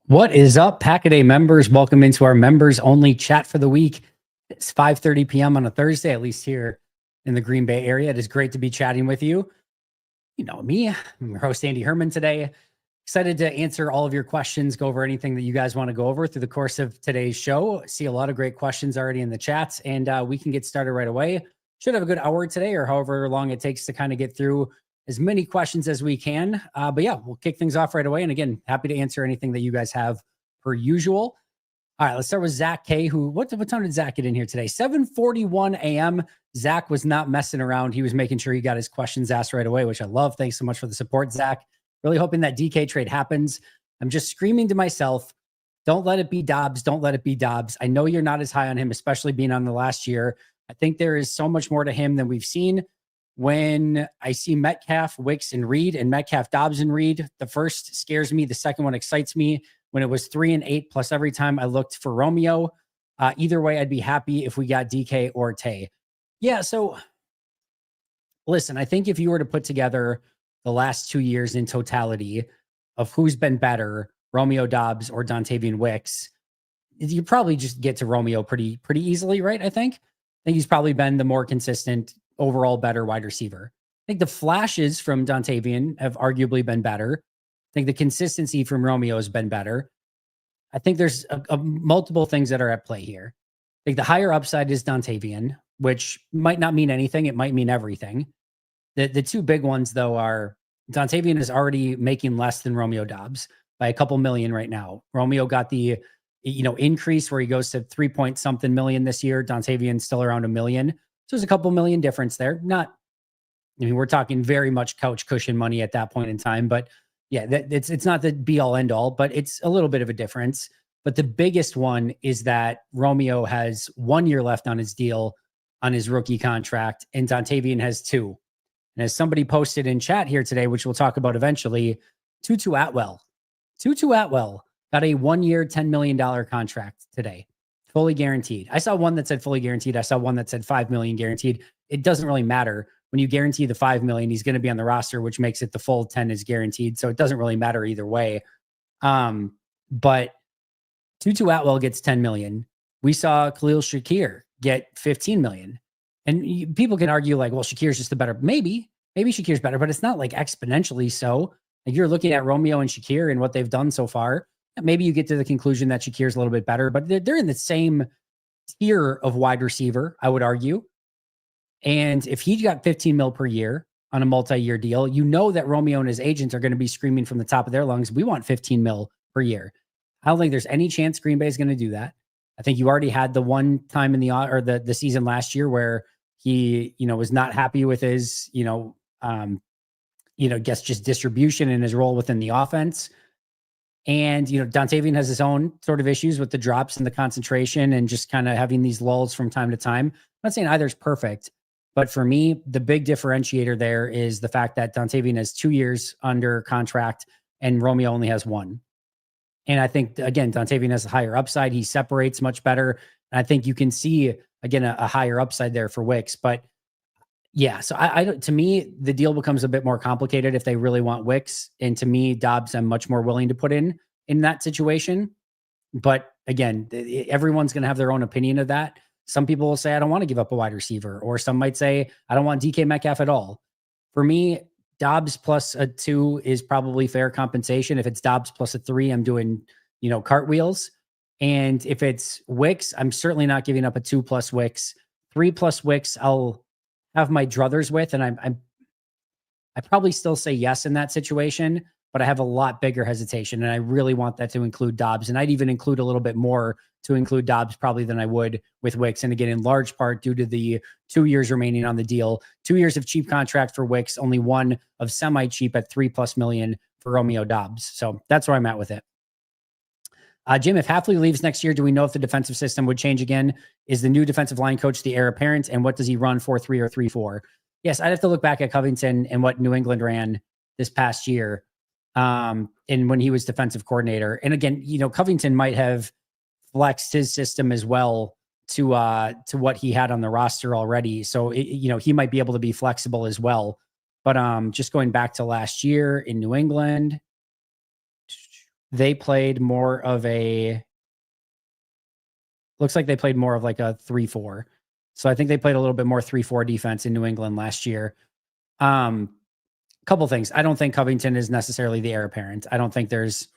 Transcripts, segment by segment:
What is up, Pack-A-Day members? Welcome into our members-only chat for the week. It's 5:30 p.m. on a Thursday, at least here in the Green Bay area. It is great to be chatting with you. You know me, I'm your host, Andy Herman, today. Excited to answer all of your questions, go over anything that you guys want to go over through the course of today's show. See a lot of great questions already in the chats, and we can get started right away. Should have a good hour today, or however long it takes to kind of get through as many questions as we can. But yeah, we'll kick things off right away. And again, happy to answer anything that you guys have per usual. All right, let's start with Zach K, who, what time did Zach get in here today? 7:41 a.m. Zach was not messing around. He was making sure he got his questions asked right away, which I love. Thanks so much for the support, Zach. Really hoping that DK trade happens. I'm just screaming to myself, don't let it be Doubs. Don't let it be Doubs. I know you're not as high on him, especially being on the last year. I think there is so much more to him than we've seen. When I see Metcalf, Wicks, and Reed, and Metcalf, Doubs, and Reed, the first scares me. The second one excites me. When it was 3 and 8, plus every time I looked for Romeo, either way, I'd be happy if we got DK or Tay. Yeah, so listen, I think if you were to put together the last 2 years in totality of who's been better, Romeo Doubs or Dontavian Wicks, you probably just get to Romeo pretty easily, right? I think he's probably been the more consistent, overall better wide receiver. I think the flashes from Dontavian have arguably been better. I think the consistency from Romeo has been better. I think there's multiple things that are at play here. I think the higher upside is Dontavian, which might not mean anything. It might mean everything. The two big ones, though, are Dontavian is already making less than Romeo Doubs by a couple million right now. Romeo got the increase where he goes to 3-point-something million this year. Dontavian's still around $1 million. So there's a couple million difference there. We're talking very much couch cushion money at that point in time. But yeah, it's not the be all end all, but it's a little bit of a difference. But the biggest one is that Romeo has 1 year left on his deal on his rookie contract, and Dontavian has 2. And as somebody posted in chat here today, which we'll talk about eventually, Tutu Atwell got a 1 year, $10 million contract today. Fully guaranteed. I saw one that said fully guaranteed. I saw one that said 5 million guaranteed. It doesn't really matter. When you guarantee the 5 million, he's going to be on the roster, which makes it the full 10 is guaranteed. So it doesn't really matter either way. But Tutu Atwell gets 10 million. We saw Khalil Shakir get 15 million. And people can argue like, well, Shakir's just the better. Maybe Shakir's better, but it's not like exponentially so. Like you're looking at Romeo and Shakir and what they've done so far. Maybe you get to the conclusion that Shakir's a little bit better, but they're in the same tier of wide receiver, I would argue. And if he got 15 mil per year on a multi-year deal, you know that Romeo and his agents are going to be screaming from the top of their lungs, we want 15 mil per year. I don't think there's any chance Green Bay is going to do that. I think you already had the one time in the season last year where he, was not happy with his, guess just distribution and his role within the offense. And, Dontavian has his own sort of issues with the drops and the concentration and just kind of having these lulls from time to time. I'm not saying either's perfect, but for me, the big differentiator there is the fact that Dontavian has 2 years under contract and Romeo only has 1. And I think, again, Dontavian has a higher upside. He separates much better. And I think you can see, again, a higher upside there for Wicks. But yeah, so to me, the deal becomes a bit more complicated if they really want Wicks. And to me, Doubs, I'm much more willing to put in that situation. But again, everyone's going to have their own opinion of that. Some people will say, I don't want to give up a wide receiver. Or some might say, I don't want DK Metcalf at all. For me, Doubs plus a 2 is probably fair compensation. If it's Doubs plus a 3, I'm doing, cartwheels. And if it's Wicks, I'm certainly not giving up a 2 plus Wicks. 3 plus Wicks, I'll have my druthers with, and I probably still say yes in that situation, but I have a lot bigger hesitation, and I really want that to include Doubs, and I'd even include a little bit more to include Doubs probably than I would with Wicks, and again, in large part due to the 2 years remaining on the deal, 2 years of cheap contract for Wicks, only 1 of semi-cheap at 3+ million for Romeo Doubs. So that's where I'm at with it. Jim, if Hafley leaves next year, do we know if the defensive system would change again? Is the new defensive line coach the heir apparent? And what does he run, 4-3 or 3-4? Yes, I'd have to look back at Covington and what New England ran this past year and when he was defensive coordinator. And again, Covington might have flexed his system as well to what he had on the roster already. So, he might be able to be flexible as well. But just going back to last year in New England, they played more of a, looks like they played more of like a 3-4. So I think they played a little bit more 3-4 defense in New England last year. Couple things. I don't think Covington is necessarily the heir apparent. I don't think there's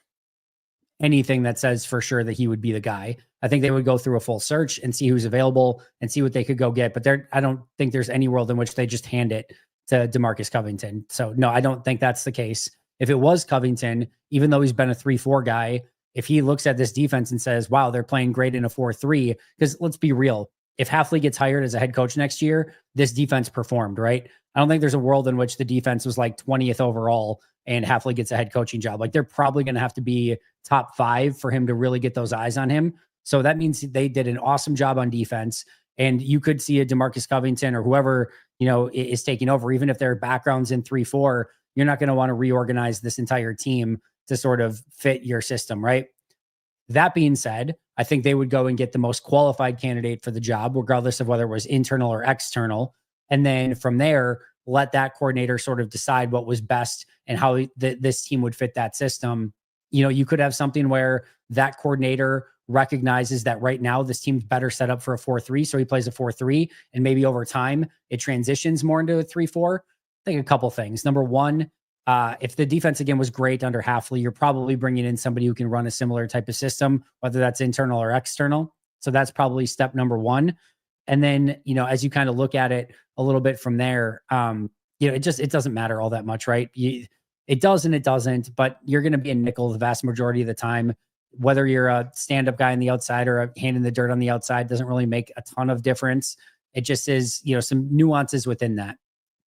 anything that says for sure that he would be the guy. I think they would go through a full search and see who's available and see what they could go get. But I don't think there's any world in which they just hand it to DeMarcus Covington. So no, I don't think that's the case. If it was Covington, even though he's been a 3-4 guy, if he looks at this defense and says, wow, they're playing great in a 4-3, because let's be real, if Hafley gets hired as a head coach next year, this defense performed, right? I don't think there's a world in which the defense was like 20th overall and Hafley gets a head coaching job. Like they're probably going to have to be top 5 for him to really get those eyes on him. So that means they did an awesome job on defense. And you could see a DeMarcus Covington or whoever, is taking over, even if their background's in 3-4, you're not going to want to reorganize this entire team to sort of fit your system, right? That being said, I think they would go and get the most qualified candidate for the job, regardless of whether it was internal or external. And then from there, let that coordinator sort of decide what was best and how this team would fit that system. You could have something where that coordinator recognizes that right now this team's better set up for a 4-3. So he plays a 4-3 and maybe over time it transitions more into a 3-4. I think a couple things. Number one, if the defense again was great under Hafley, you're probably bringing in somebody who can run a similar type of system, whether that's internal or external. So that's probably step number one. And then, as you kind of look at it a little bit from there, it doesn't matter all that much, right? It does and it doesn't, but you're going to be a nickel the vast majority of the time. Whether you're a stand-up guy on the outside or a hand in the dirt on the outside doesn't really make a ton of difference. It just is, some nuances within that.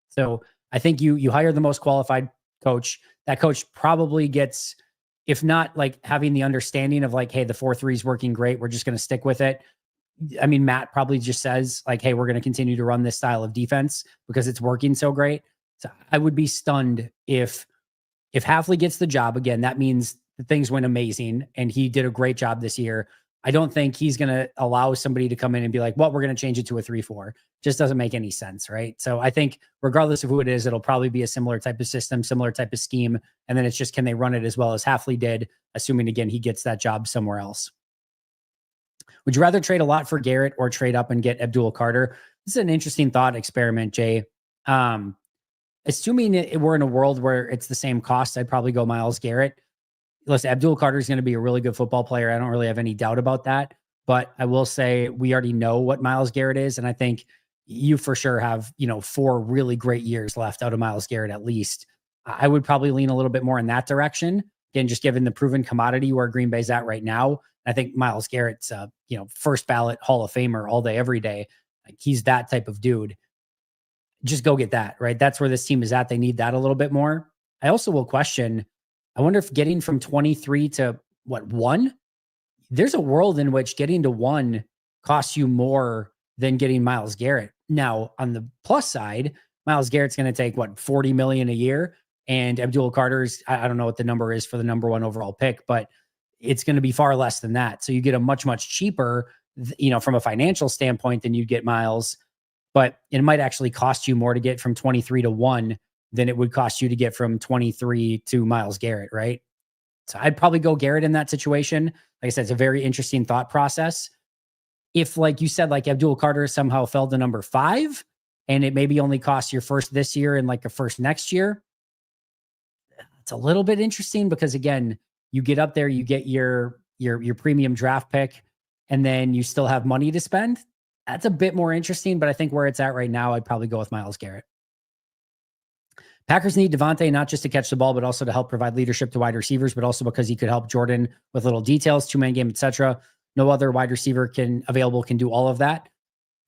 So I think you hire the most qualified coach. That coach probably gets, if not like having the understanding of like, hey, the 4-3 is working great, we're just going to stick with it. I mean, Matt probably just says like, hey, we're going to continue to run this style of defense because it's working so great. So I would be stunned if Hafley gets the job again. That means that things went amazing and he did a great job this year. I don't think he's going to allow somebody to come in and be like, well, we're going to change it to a 3-4. Just doesn't make any sense, right? So I think regardless of who it is, it'll probably be a similar type of system, similar type of scheme. And then it's just, can they run it as well as Hafley did, assuming again, he gets that job somewhere else. Would you rather trade a lot for Garrett or trade up and get Abdul Carter? This is an interesting thought experiment, Jay. Assuming we're in a world where it's the same cost, I'd probably go Myles Garrett. Listen, Abdul Carter is going to be a really good football player. I don't really have any doubt about that. But I will say we already know what Myles Garrett is. And I think you for sure have, 4 really great years left out of Myles Garrett at least. I would probably lean a little bit more in that direction. Again, just given the proven commodity where Green Bay's at right now. I think Myles Garrett's first ballot Hall of Famer all day, every day. Like he's that type of dude. Just go get that, right? That's where this team is at. They need that a little bit more. I also will question, I wonder if getting from 23 to 1, there's a world in which getting to 1 costs you more than getting Myles Garrett. Now, on the plus side, Myles Garrett's going to take $40 million a year, and Abdul Carter's, I don't know what the number is for the number 1 overall pick, but it's going to be far less than that. So you get a much, much cheaper, from a financial standpoint than you get Myles, but it might actually cost you more to get from 23 to 1 than it would cost you to get from 23 to Myles Garrett, right? So I'd probably go Garrett in that situation. Like I said, it's a very interesting thought process. If, like you said, like Abdul Carter somehow fell to number 5 and it maybe only costs your first this year and like a first next year, it's a little bit interesting because again, you get up there, you get your premium draft pick, and then you still have money to spend. That's a bit more interesting, but I think where it's at right now, I'd probably go with Myles Garrett. Packers need Devante not just to catch the ball, but also to help provide leadership to wide receivers, but also because he could help Jordan with little details, 2-man game, etc. No other wide receiver can do all of that.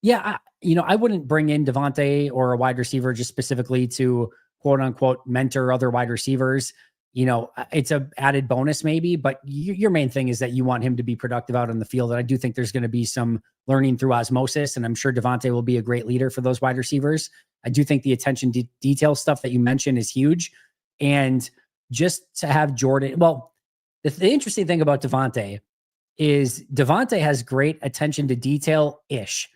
Yeah, I wouldn't bring in Devante or a wide receiver just specifically to quote unquote mentor other wide receivers. It's a added bonus maybe, but your main thing is that you want him to be productive out on the field. And I do think there's going to be some learning through osmosis, and I'm sure Devante will be a great leader for those wide receivers. I do think the attention to detail stuff that you mentioned is huge. And just to have Jordan, well, the interesting thing about Devante is Devante has great attention to detail-ish.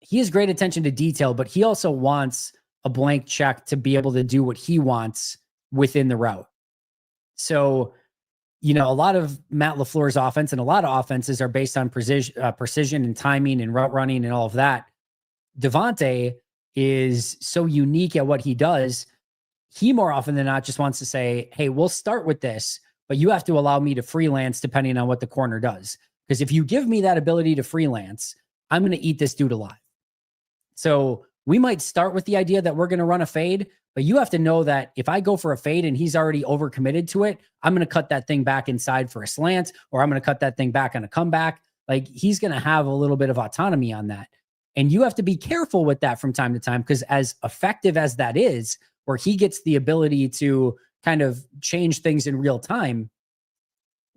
He has great attention to detail, but he also wants a blank check to be able to do what he wants within the route. So a lot of Matt LaFleur's offense and a lot of offenses are based on precision and timing and route running and all of that. Devante is so unique at what he does. He more often than not just wants to say, hey, we'll start with this, but you have to allow me to freelance depending on what the corner does. Because if you give me that ability to freelance, I'm going to eat this dude alive. So we might start with the idea that we're going to run a fade, but you have to know that if I go for a fade and he's already overcommitted to it, I'm going to cut that thing back inside for a slant, or I'm going to cut that thing back on a comeback. Like, he's going to have a little bit of autonomy on that. And you have to be careful with that from time to time, because as effective as that is, where he gets the ability to kind of change things in real time,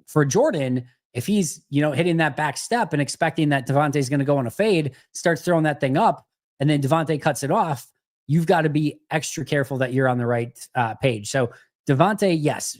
for Jordan, if he's, hitting that back step and expecting that Devante's going to go on a fade, starts throwing that thing up, and then Devante cuts it off, you've got to be extra careful that you're on the right page. So Devante, yes,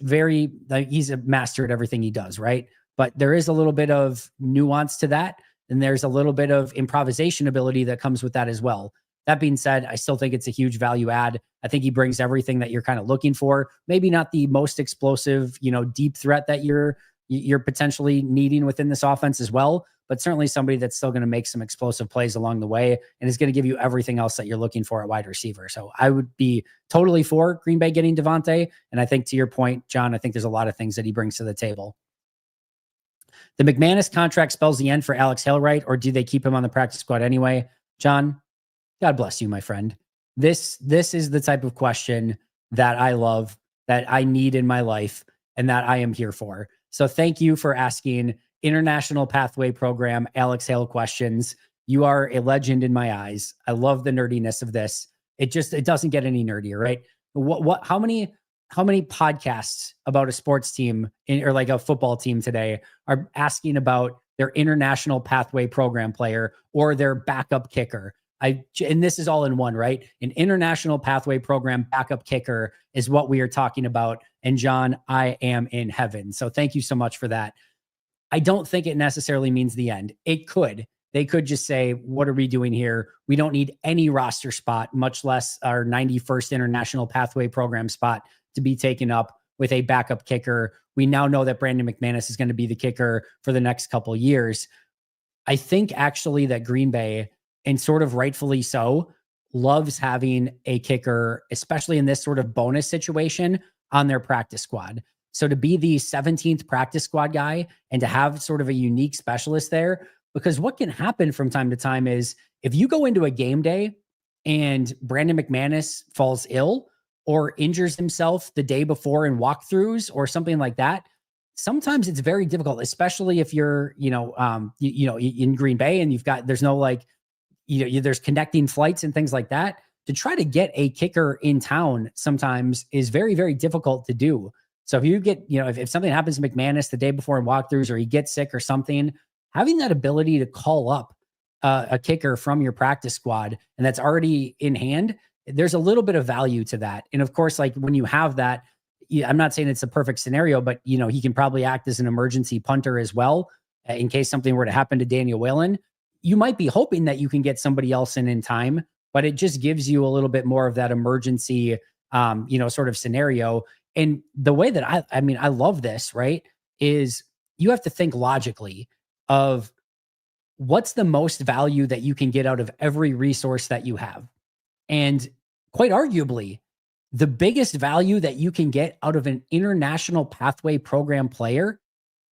he's a master at everything he does, right? But there is a little bit of nuance to that, and there's a little bit of improvisation ability that comes with that as well. That being said, I still think it's a huge value add. I think he brings everything that you're kind of looking for. Maybe not the most explosive, deep threat that you're potentially needing within this offense as well, but certainly somebody that's still going to make some explosive plays along the way and is going to give you everything else that you're looking for at wide receiver. So I would be totally for Green Bay getting Devante. And I think, to your point, John, I think there's a lot of things that he brings to the table. The McManus contract spells the end for Alex Hillwright, or do they keep him on the practice squad anyway? John, God bless you, my friend. This is the type of question that I love, that I need in my life, and that I am here for. So thank you for asking International Pathway Program Alex Hale questions. You are a legend in my eyes. I love the nerdiness of this. It doesn't get any nerdier, right? How many podcasts about a sports team or like a football team today are asking about their International Pathway Program player or their backup kicker? And this is all in one, right? An International Pathway Program backup kicker is what we are talking about. And John, I am in heaven. So thank you so much for that. I don't think it necessarily means the end. It could. They could just say, what are we doing here? We don't need any roster spot, much less our 91st International Pathway Program spot, to be taken up with a backup kicker. We now know that Brandon McManus is going to be the kicker for the next couple of years. I think actually that Green Bay, and sort of rightfully so, loves having a kicker, especially in this sort of bonus situation, on their practice squad. So to be the 17th practice squad guy and to have sort of a unique specialist there, because what can happen from time to time is if you go into a game day and Brandon McManus falls ill or injures himself the day before in walkthroughs or something like that, sometimes it's very difficult, especially if you're, in Green Bay and there's no like, there's connecting flights and things like that. To try to get a kicker in town sometimes is very, very difficult to do. So if you get, if something happens to McManus the day before in walkthroughs, or he gets sick or something, having that ability to call up a kicker from your practice squad and that's already in hand, there's a little bit of value to that. And of course, like when you have that, I'm not saying it's a perfect scenario, but he can probably act as an emergency punter as well in case something were to happen to Daniel Whalen. You might be hoping that you can get somebody else in time, but it just gives you a little bit more of that emergency, sort of scenario. And the way that I love this, right, is you have to think logically of what's the most value that you can get out of every resource that you have. And quite arguably, the biggest value that you can get out of an International Pathway Program player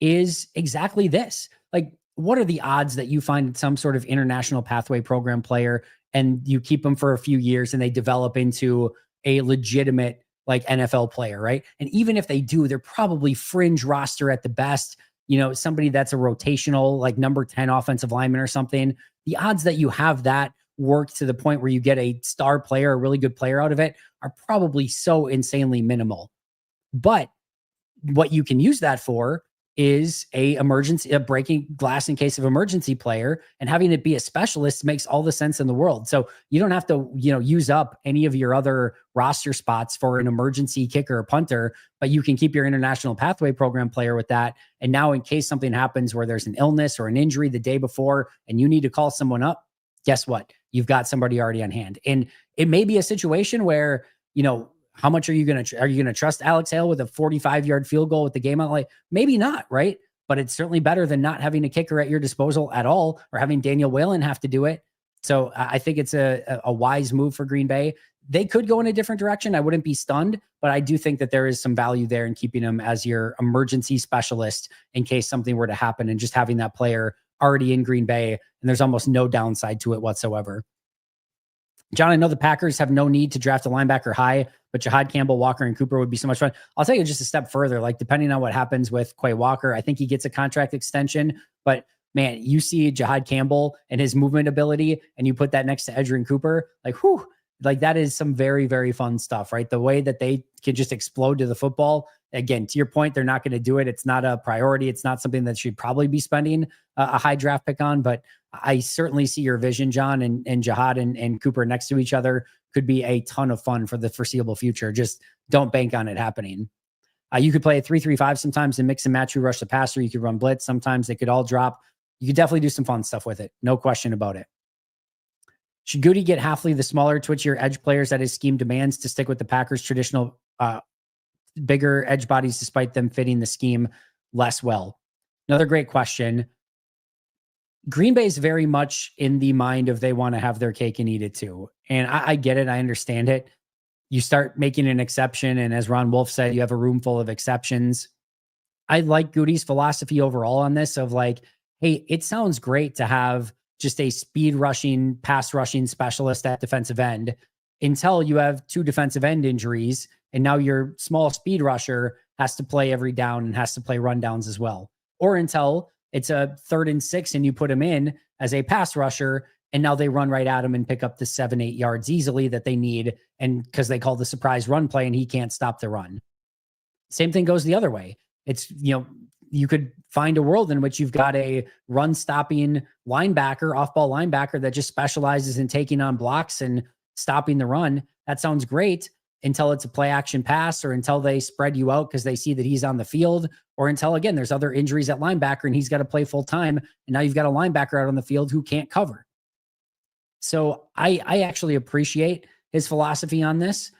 is exactly this. Like, what are the odds that you find some sort of International Pathway Program player and you keep them for a few years and they develop into a legitimate like NFL player, right? And even if they do, they're probably fringe roster at the best, somebody that's a rotational, like number 10 offensive lineman or something. The odds that you have that work to the point where you get a star player, a really good player out of it, are probably so insanely minimal. But what you can use that for is a breaking glass in case of emergency player, and having it be a specialist makes all the sense in the world. So you don't have to, use up any of your other roster spots for an emergency kicker or punter, but you can keep your International Pathway Program player with that. And now in case something happens where there's an illness or an injury the day before and you need to call someone up, guess what? You've got somebody already on hand. And it may be a situation where, how much are you going to trust Alex Hale with a 45-yard field goal with the game out? Like, maybe not, right? But it's certainly better than not having a kicker at your disposal at all, or having Daniel Whalen have to do it. So I think it's a wise move for Green Bay. They could go in a different direction. I wouldn't be stunned, but I do think that there is some value there in keeping him as your emergency specialist in case something were to happen, and just having that player already in Green Bay, and there's almost no downside to it whatsoever. John, I know the Packers have no need to draft a linebacker high, but Jahad Campbell, Walker, and Cooper would be so much fun. I'll take it just a step further. Like, depending on what happens with Quay Walker, I think he gets a contract extension, but man, you see Jahad Campbell and his movement ability, and you put that next to Edgerrin Cooper, like, whew, like that is some very, very fun stuff, right? The way that they can just explode to the football. Again, to your point, they're not going to do it. It's not a priority. It's not something that should probably be spending a high draft pick on, but I certainly see your vision, John, and Jahad and Cooper next to each other could be a ton of fun for the foreseeable future. Just don't bank on it happening. You could play a 3-3-5 sometimes and mix and match, who rush the passer. You could run blitz. Sometimes they could all drop. You could definitely do some fun stuff with it. No question about it. Should Goody get Hafley the smaller, twitchier edge players that his scheme demands to stick with the Packers' traditional bigger edge bodies, despite them fitting the scheme less well? Another great question. Green Bay is very much in the mind of they want to have their cake and eat it too. And I get it. I understand it. You start making an exception, and as Ron Wolf said, you have a room full of exceptions. I like Goody's philosophy overall on this of like, hey, it sounds great to have just a speed rushing, pass rushing specialist at defensive end until you have 2 defensive end injuries. And now your small speed rusher has to play every down and has to play rundowns as well. Or until it's a 3rd and 6 and you put him in as a pass rusher, and now they run right at him and pick up the 7-8 yards easily that they need. And because they call the surprise run play and he can't stop the run. Same thing goes the other way. It's, you could find a world in which you've got a run stopping linebacker, off-ball linebacker that just specializes in taking on blocks and stopping the run. That sounds great until it's a play action pass, or until they spread you out because they see that he's on the field, or until, again, there's other injuries at linebacker and he's got to play full time. And now you've got a linebacker out on the field who can't cover. So I actually appreciate his philosophy on this.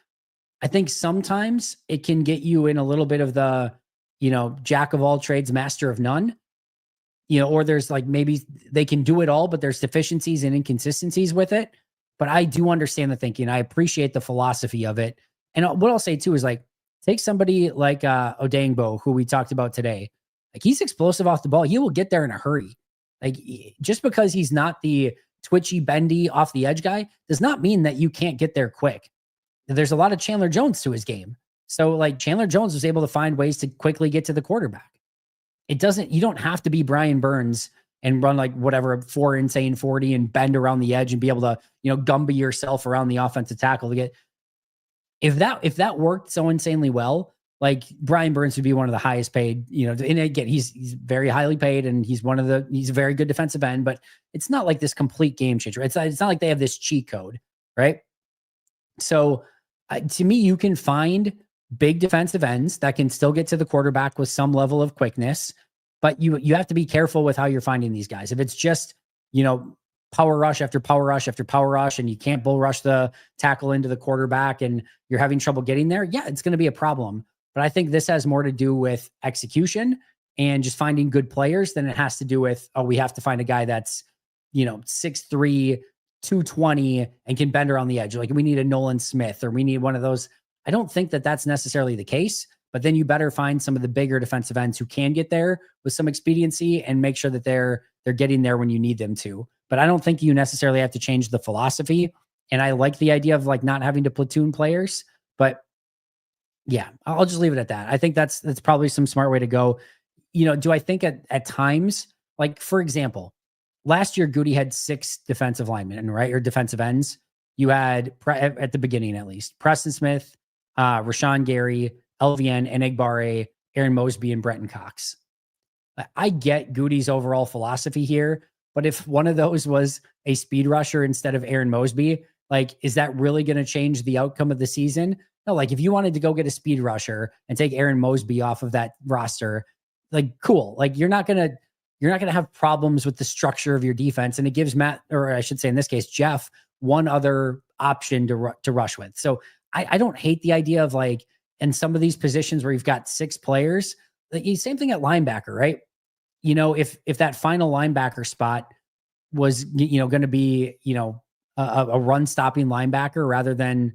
I think sometimes it can get you in a little bit of the, jack of all trades, master of none, or there's like, maybe they can do it all, but there's deficiencies and inconsistencies with it. But I do understand the thinking. I appreciate the philosophy of it. And what I'll say too is, like, take somebody like Odenigbo, who we talked about today. Like, he's explosive off the ball. He will get there in a hurry. Like, just because he's not the twitchy, bendy, off the edge guy does not mean that you can't get there quick. There's a lot of Chandler Jones to his game. So like, Chandler Jones was able to find ways to quickly get to the quarterback. You don't have to be Brian Burns and run like whatever 4 insane 40 and bend around the edge and be able to, Gumby yourself around the offensive tackle to get. If that worked so insanely well, like, Brian Burns would be one of the highest paid, and again, he's very highly paid, and he's a very good defensive end, but it's not like this complete game changer. It's not like they have this cheat code, right? So to me, you can find big defensive ends that can still get to the quarterback with some level of quickness, but you have to be careful with how you're finding these guys. If it's just, power rush after power rush after power rush, and you can't bull rush the tackle into the quarterback and you're having trouble getting there, yeah, it's going to be a problem. But I think this has more to do with execution and just finding good players than it has to do with, we have to find a guy that's, 6'3", 220 and can bend around the edge. Like, we need a Nolan Smith, or we need one of those. I don't think that that's necessarily the case, but then you better find some of the bigger defensive ends who can get there with some expediency and make sure that they're getting there when you need them to. But I don't think you necessarily have to change the philosophy. And I like the idea of like not having to platoon players, but yeah, I'll just leave it at that. I think that's probably some smart way to go. Do I think at times, like, for example, last year, Goody had 6 defensive linemen, right? Or defensive ends. You had, at the beginning at least, Preston Smith, Rashawn Gary, LVN, Enagbare, Aaron Mosby, and Brenton Cox. I get Goody's overall philosophy here, but if one of those was a speed rusher instead of Aaron Mosby, like, is that really going to change the outcome of the season? No, like, if you wanted to go get a speed rusher and take Aaron Mosby off of that roster, like, cool. Like, you're not going to have problems with the structure of your defense. And it gives Matt, or I should say in this case, Jeff, one other option to rush with. So I don't hate the idea of like, in some of these positions where you've got 6 players, same thing at linebacker, right? If that final linebacker spot was, going to be, a run stopping linebacker rather than,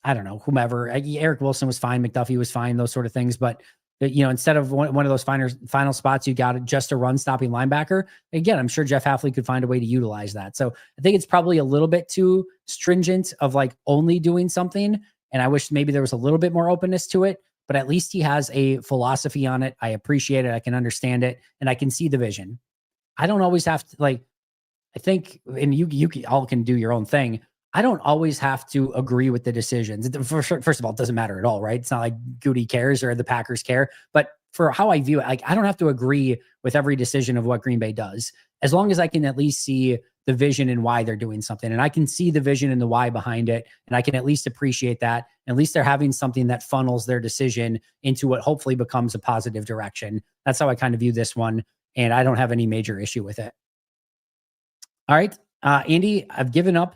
I don't know, whomever. Eric Wilson was fine. McDuffie was fine, those sort of things. But, instead of one of those final spots, you got just a run stopping linebacker. Again, I'm sure Jeff Hafley could find a way to utilize that. So I think it's probably a little bit too stringent of like only doing something. And I wish maybe there was a little bit more openness to it, but at least he has a philosophy on it. I appreciate it. I can understand it, and I can see the vision. I don't always have to I think, and you all can do your own thing. I don't always have to agree with the decisions. First of all, it doesn't matter at all, right? It's not like Goody cares or the Packers care, but for how I view it, like I don't have to agree with every decision of what Green Bay does, as long as I can at least see the vision and why they're doing something. And I can see the vision and the why behind it. And I can at least appreciate that. At least they're having something that funnels their decision into what hopefully becomes a positive direction. That's how I kind of view this one. And I don't have any major issue with it. All right. Andy, I've given up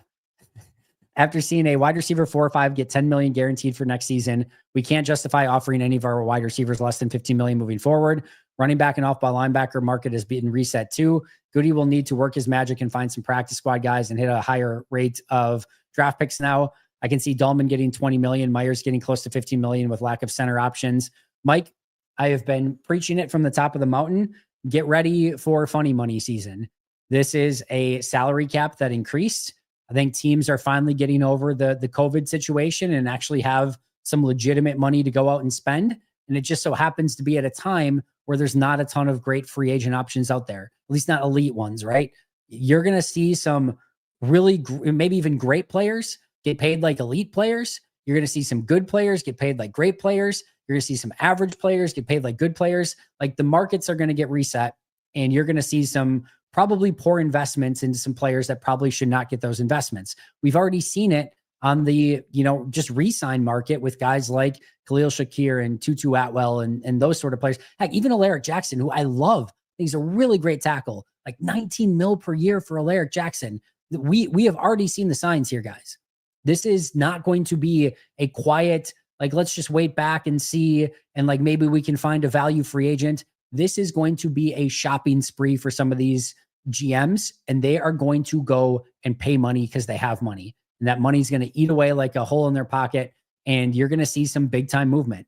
after seeing a wide receiver 4 or 5 get $10 million guaranteed for next season. We can't justify offering any of our wide receivers less than $15 million moving forward. Running back and off-ball linebacker market has been reset too. Goody will need to work his magic and find some practice squad guys and hit a higher rate of draft picks now. I can see Dahlman getting $20 million, Myers getting close to $15 million with lack of center options. Mike, I have been preaching it from the top of the mountain. Get ready for funny money season. This is a salary cap that increased. I think teams are finally getting over the COVID situation and actually have some legitimate money to go out and spend. And it just so happens to be at a time where there's not a ton of great free agent options out there, at least not elite ones, right? You're going to see some really, maybe even great players get paid like elite players. You're going to see some good players get paid like great players. You're going to see some average players get paid like good players. Like the markets are going to get reset, and you're going to see some probably poor investments into some players that probably should not get those investments. We've already seen it on the, just re-sign market with guys like Khalil Shakir and Tutu Atwell and those sort of players. Heck, even Alaric Jackson, who I love. He's a really great tackle, like 19 mil per year for Alaric Jackson. We have already seen the signs here, guys. This is not going to be a quiet, like, let's just wait back and see, and like maybe we can find a value free agent. This is going to be a shopping spree for some of these GMs, and they are going to go and pay money because they have money. And that money is going to eat away like a hole in their pocket, and you're going to see some big time movement.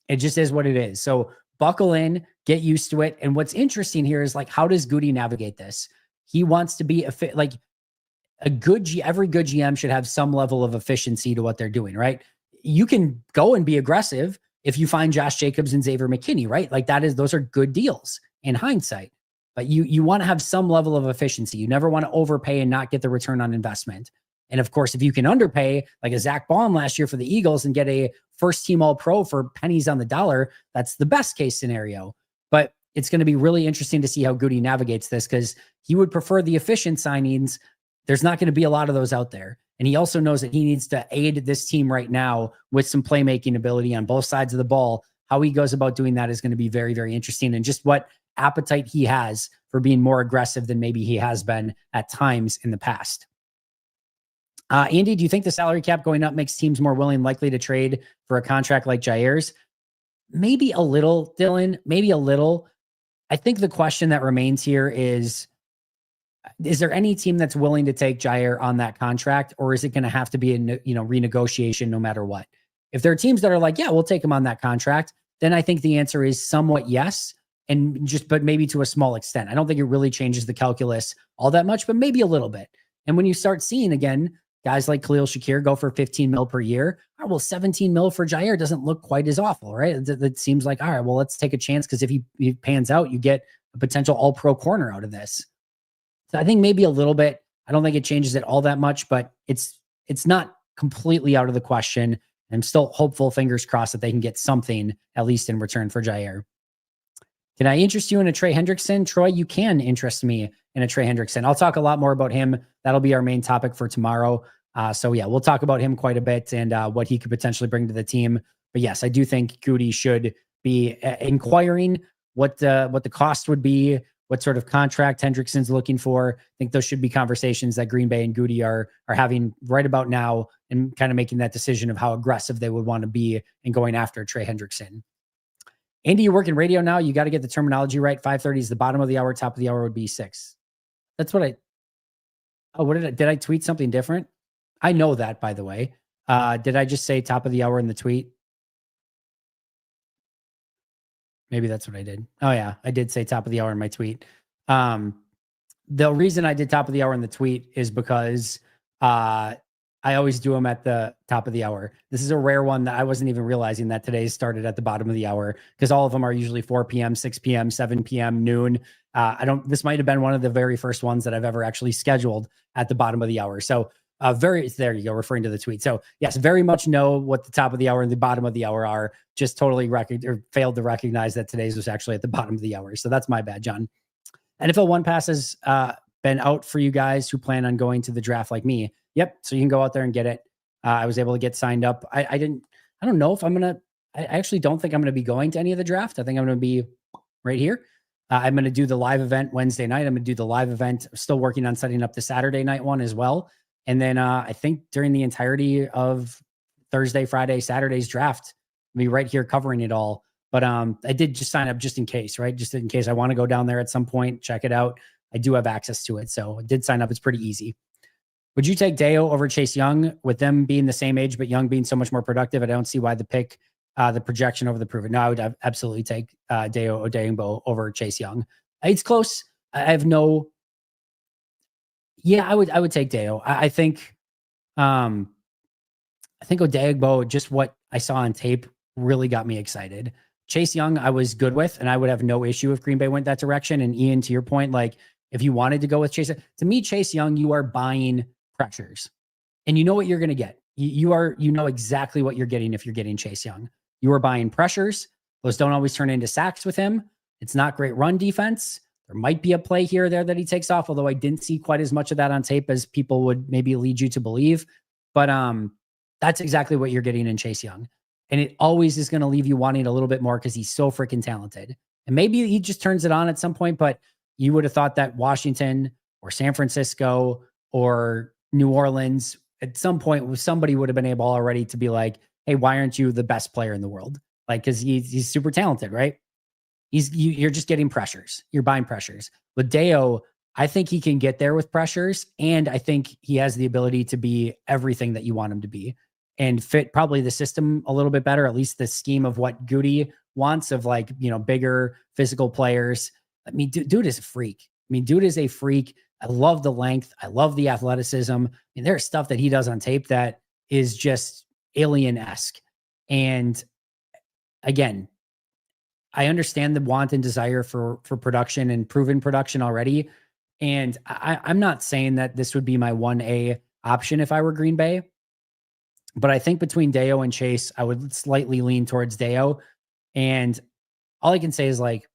It just is what it is. So buckle in, get used to it. And what's interesting here is like, how does Goody navigate this? He wants to be like every good GM should have some level of efficiency to what they're doing, right? You can go and be aggressive if you find Josh Jacobs and Xavier McKinney, right? Like those are good deals in hindsight. But you want to have some level of efficiency. You never want to overpay and not get the return on investment. And of course, if you can underpay like a Zach Baum last year for the Eagles and get a first team all pro for pennies on the dollar, that's the best case scenario. But it's going to be really interesting to see how Goody navigates this, because he would prefer the efficient signings. There's not going to be a lot of those out there. And he also knows that he needs to aid this team right now with some playmaking ability on both sides of the ball. How he goes about doing that is going to be very, very interesting. And just what appetite he has for being more aggressive than maybe he has been at times in the past. Andy, do you think the salary cap going up makes teams more willing, likely to trade for a contract like Jaire's? Maybe a little, Dylan, maybe a little. I think the question that remains here is there any team that's willing to take Jaire on that contract, or is it going to have to be a renegotiation no matter what? If there are teams that are like, yeah, we'll take him on that contract, then I think the answer is somewhat yes, but maybe to a small extent. I don't think it really changes the calculus all that much, but maybe a little bit. And when you start seeing again, guys like Khalil Shakir go for 15 mil per year, all right, well, 17 mil for Jaire doesn't look quite as awful, right? That seems like, all right, well, let's take a chance, because if he pans out, you get a potential all-pro corner out of this. So I think maybe a little bit. I don't think it changes it all that much, but it's not completely out of the question. I'm still hopeful, fingers crossed, that they can get something at least in return for Jaire. Can I interest you in a Trey Hendrickson? Troy, you can interest me in a Trey Hendrickson. I'll talk a lot more about him. That'll be our main topic for tomorrow. So yeah, we'll talk about him quite a bit and what he could potentially bring to the team. But yes, I do think Goody should be inquiring what the cost would be, what sort of contract Hendrickson's looking for. I think those should be conversations that Green Bay and Goody are having right about now, and kind of making that decision of how aggressive they would want to be in going after Trey Hendrickson. Andy, you work in radio now. You got to get the terminology right. 5:30 is the bottom of the hour. Top of the hour would be 6. That's what did I tweet something different? I know that, by the way. Did I just say top of the hour in the tweet? Maybe that's what I did. Oh yeah, I did say top of the hour in my tweet. The reason I did top of the hour in the tweet is because I always do them at the top of the hour. This is a rare one that I wasn't even realizing that today started at the bottom of the hour, because all of them are usually 4 p.m., 6 p.m., 7 p.m., noon. This might have been one of the very first ones that I've ever actually scheduled at the bottom of the hour. So there you go, referring to the tweet. So yes, very much know what the top of the hour and the bottom of the hour are. Just totally failed to recognize that today's was actually at the bottom of the hour. So that's my bad, John. NFL One Pass has been out for you guys who plan on going to the draft like me. Yep. So you can go out there and get it. I was able to get signed up. I don't know if I actually don't think I'm going to be going to any of the draft. I think I'm going to be right here. I'm going to do the live event Wednesday night. I'm going to do the live event. I'm still working on setting up the Saturday night one as well. And then I think during the entirety of Thursday, Friday, Saturday's draft, I'll be right here covering it all. But I did just sign up just in case, right? Just in case I want to go down there at some point, check it out. I do have access to it. So I did sign up. It's pretty easy. Would you take Dayo over Chase Young? With them being the same age, but Young being so much more productive, I don't see why the pick, the projection over the proven. No, I would absolutely take Dayo Odenigbo over Chase Young. It's close. I have no. Yeah, I would take Dayo. I think Odenigbo, just what I saw on tape, really got me excited. Chase Young, I was good with, and I would have no issue if Green Bay went that direction. And Ian, to your point, like if you wanted to go with Chase, to me, Chase Young, you are buying pressures, and you know what you're going to get. You know exactly what you're getting if you're getting Chase Young. You are buying pressures. Those don't always turn into sacks with him. It's not great run defense. There might be a play here or there that he takes off, although I didn't see quite as much of that on tape as people would maybe lead you to believe. But that's exactly what you're getting in Chase Young. And it always is going to leave you wanting a little bit more because he's so freaking talented. And maybe he just turns it on at some point, but you would have thought that Washington or San Francisco or New Orleans at some point, somebody would have been able already to be like, hey, why aren't you the best player in the world? Like, because he's super talented, right? You're just getting pressures. You're buying pressures. With Dayo, I think he can get there with pressures, and I think he has the ability to be everything that you want him to be and fit probably the system a little bit better, at least the scheme of what Goody wants of, like, bigger physical players. I mean, dude is a freak. Dude is a freak. I love the length. I love the athleticism. There's stuff that he does on tape that is just alien-esque. And again, I understand the want and desire for production and proven production already. And I'm not saying that this would be my 1A option if I were Green Bay. But I think between Dayo and Chase, I would slightly lean towards Dayo. And all I can say is, like,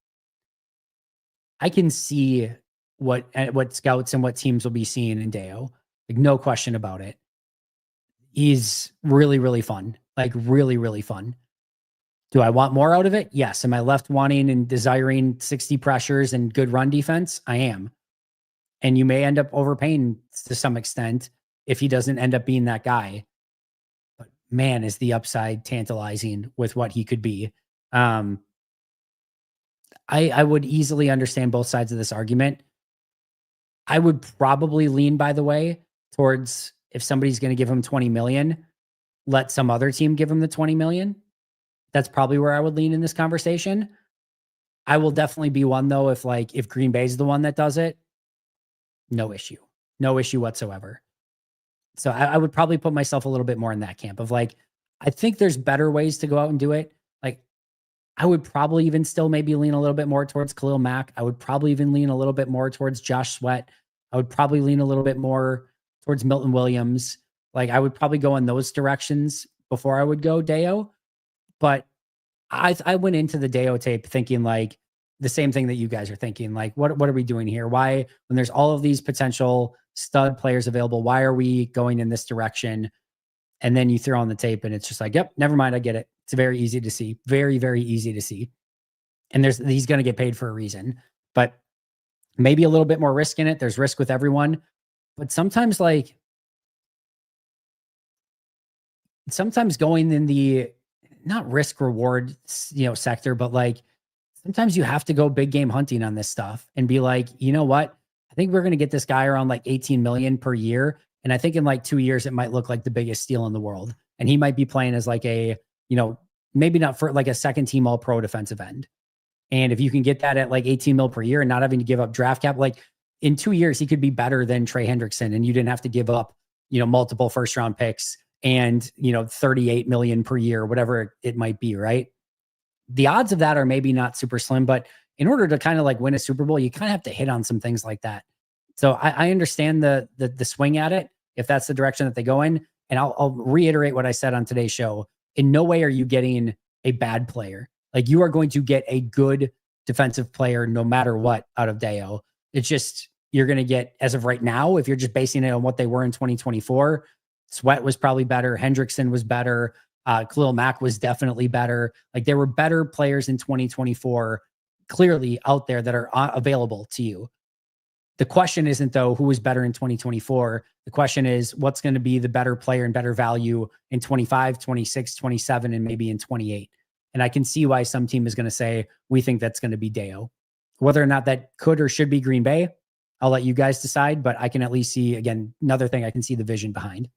I can see what scouts and what teams will be seeing in Dayo. Like, no question about it. He's really, really fun. Like, really, really fun. Do I want more out of it? Yes. Am I left wanting and desiring 60 pressures and good run defense? I am. And you may end up overpaying to some extent if he doesn't end up being that guy. But man, is the upside tantalizing with what he could be. I would easily understand both sides of this argument. I would probably lean, by the way, towards, if somebody's going to give him 20 million, let some other team give him the 20 million. That's probably where I would lean in this conversation. I will definitely be one, though, if Green Bay's the one that does it, no issue whatsoever. So I would probably put myself a little bit more in that camp of, like, I think there's better ways to go out and do it. Like, I would probably even still maybe lean a little bit more towards Khalil Mack. I would probably even lean a little bit more towards Josh Sweat. I would probably lean a little bit more towards Milton Williams. Like, I would probably go in those directions before I would go Dayo. But I went into the Dayo tape thinking, like, the same thing that you guys are thinking. Like, what are we doing here? Why, when there's all of these potential stud players available, why are we going in this direction? And then you throw on the tape and it's just like, yep, never mind. I get it. It's very easy to see. Very, very easy to see. And he's going to get paid for a reason. But maybe a little bit more risk in it. There's risk with everyone, but sometimes going in the not risk reward, sector, but sometimes you have to go big game hunting on this stuff and be like, you know what? I think we're going to get this guy around 18 million per year. And I think in 2 years, it might look like the biggest steal in the world. And he might be playing as maybe not for a second team all pro defensive end. And if you can get that at 18 mil per year and not having to give up draft cap, in 2 years, he could be better than Trey Hendrickson. And you didn't have to give up, multiple first round picks and, 38 million per year, whatever it might be. Right. The odds of that are maybe not super slim, but in order to kind of win a Super Bowl, you kind of have to hit on some things like that. So I understand the swing at it, if that's the direction that they go in. And I'll reiterate what I said on today's show. In no way are you getting a bad player. You are going to get a good defensive player no matter what out of Dayo. It's just, you're going to get, as of right now, if you're just basing it on what they were in 2024, Sweat was probably better. Hendrickson was better. Khalil Mack was definitely better. There were better players in 2024 clearly out there that are available to you. The question isn't, though, who was better in 2024. The question is, what's going to be the better player and better value in 25, 26, 27, and maybe in 28. And I can see why some team is going to say, we think that's going to be Dayo. Whether or not that could or should be Green Bay, I'll let you guys decide, but I can at least see, again, another thing I can see the vision behind.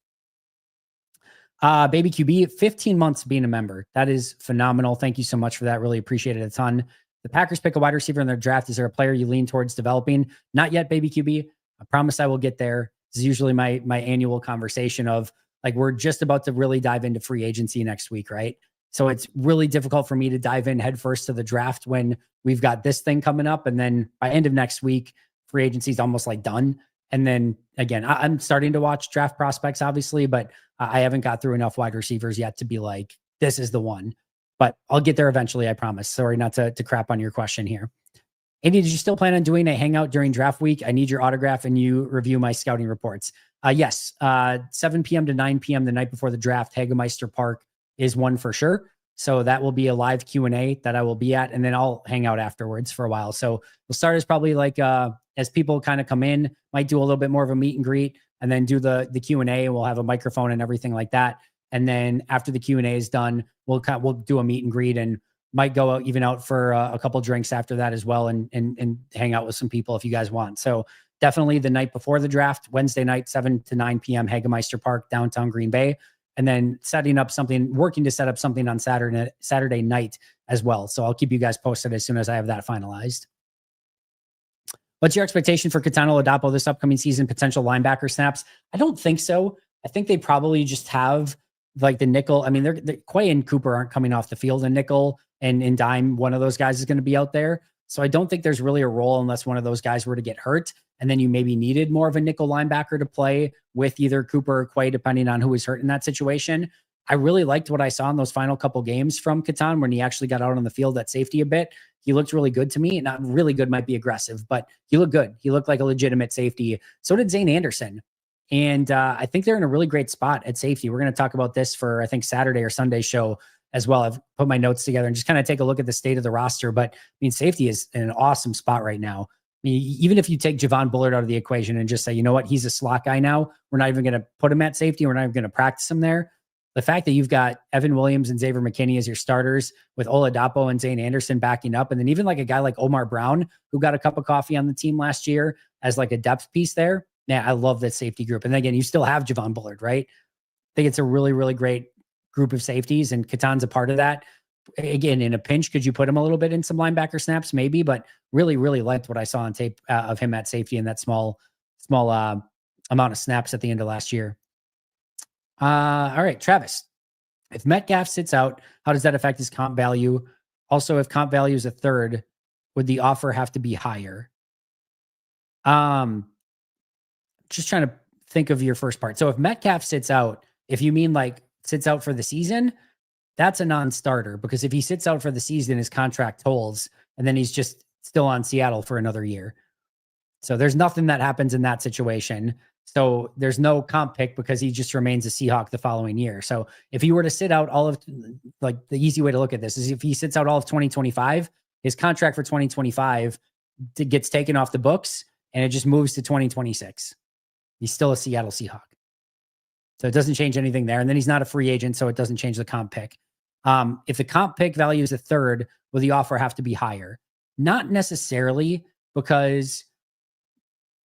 Baby QB, 15 months being a member. That is phenomenal. Thank you so much for that. Really appreciate it a ton. The Packers pick a wide receiver in their draft. Is there a player you lean towards developing? Not yet, Baby QB. I promise I will get there. This is usually my annual conversation of we're just about to really dive into free agency next week, right? So it's really difficult for me to dive in headfirst to the draft when we've got this thing coming up. And then by end of next week, free agency is almost done. And then again, I'm starting to watch draft prospects, obviously, but I haven't got through enough wide receivers yet to be this is the one. But I'll get there eventually, I promise. Sorry not to crap on your question here. Andy, did you still plan on doing a hangout during draft week? I need your autograph and you review my scouting reports. Yes, 7 p.m. to 9 p.m. the night before the draft, Hagemeister Park is one for sure. So that will be a live Q&A that I will be at, and then I'll hang out afterwards for a while. So we'll start as probably as people kind of come in, might do a little bit more of a meet and greet, and then do the Q&A. We'll have a microphone and everything like that. And then after the Q&A is done, we'll do a meet and greet and might go even out for a couple drinks after that as well, and hang out with some people if you guys want. So definitely the night before the draft, Wednesday night, 7 to 9 p.m., Hagemeister Park, downtown Green Bay. And then working to set up something on Saturday night as well. So I'll keep you guys posted as soon as I have that finalized. What's your expectation for Katana Ladapo this upcoming season? Potential linebacker snaps? I don't think so. I think they probably just have the nickel. I mean, they're Quay and Cooper aren't coming off the field, and nickel and dime, one of those guys is going to be out there. So I don't think there's really a role unless one of those guys were to get hurt. And then you maybe needed more of a nickel linebacker to play with either Cooper or Quay, depending on who was hurt in that situation. I really liked what I saw in those final couple games from Catan when he actually got out on the field at safety a bit. He looked really good to me. Not really good might be aggressive, but he looked good. He looked like a legitimate safety. So did Zane Anderson. And I think they're in a really great spot at safety. We're going to talk about this for, I think, Saturday or Sunday show as well. I've put my notes together and just kind of take a look at the state of the roster. But I mean, safety is in an awesome spot right now. I mean, even if you take Javon Bullard out of the equation and just say, you know what, he's a slot guy now, we're not even going to put him at safety. We're not even going to practice him there. The fact that you've got Evan Williams and Xavier McKinney as your starters with Oladapo and Zane Anderson backing up. And then even a guy like Omar Brown, who got a cup of coffee on the team last year as a depth piece there. Yeah, I love that safety group. And then again, you still have Javon Bullard, right? I think it's a really, really great group of safeties, and Catan's a part of that. Again, in a pinch, could you put him a little bit in some linebacker snaps? Maybe, but really, really liked what I saw on tape of him at safety in that small amount of snaps at the end of last year. All right, Travis. If Metcalf sits out, how does that affect his comp value? Also, if comp value is a third, would the offer have to be higher? Just trying to think of your first part. So if Metcalf sits out, if you mean sits out for the season, that's a non-starter, because if he sits out for the season, his contract holds, and then he's just still on Seattle for another year. So there's nothing that happens in that situation. So there's no comp pick because he just remains a Seahawk the following year. So if he were to sit out all of, the easy way to look at this is if he sits out all of 2025, his contract for 2025 gets taken off the books and it just moves to 2026. He's still a Seattle Seahawk. So it doesn't change anything there. And then he's not a free agent, so it doesn't change the comp pick. If the comp pick value is a third, will the offer have to be higher? Not necessarily, because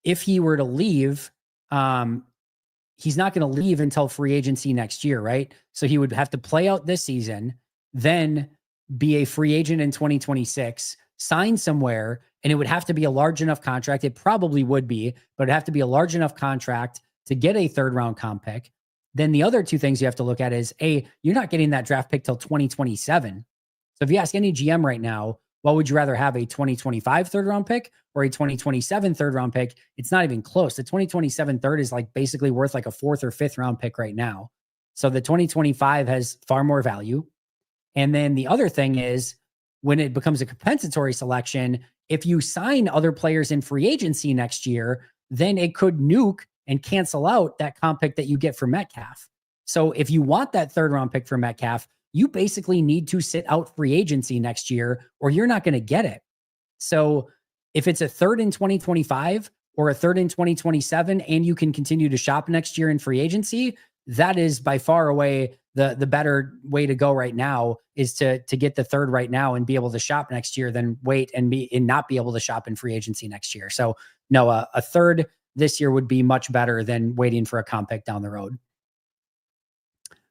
if he were to leave, he's not going to leave until free agency next year, right? So he would have to play out this season, then be a free agent in 2026, sign somewhere, and it would have to be a large enough contract. It probably would be, but it'd have to be a large enough contract to get a third round comp pick. Then the other two things you have to look at is, you're not getting that draft pick till 2027. So if you ask any GM right now, what would you rather have, a 2025 third round pick or a 2027 third round pick? It's not even close. The 2027 third is like basically worth like a fourth or fifth round pick right now. So the 2025 has far more value. And then the other thing is, when it becomes a compensatory selection, if you sign other players in free agency next year, then it could nuke and cancel out that comp pick that you get for Metcalf. So if you want that third round pick for Metcalf, you basically need to sit out free agency next year or you're not going to get it. So if it's a third in 2025 or a third in 2027, and you can continue to shop next year in free agency, that is by far away the better way to go right now, is to get the third right now and be able to shop next year than wait and not be able to shop in free agency next year. So no, a third this year would be much better than waiting for a comp pick down the road.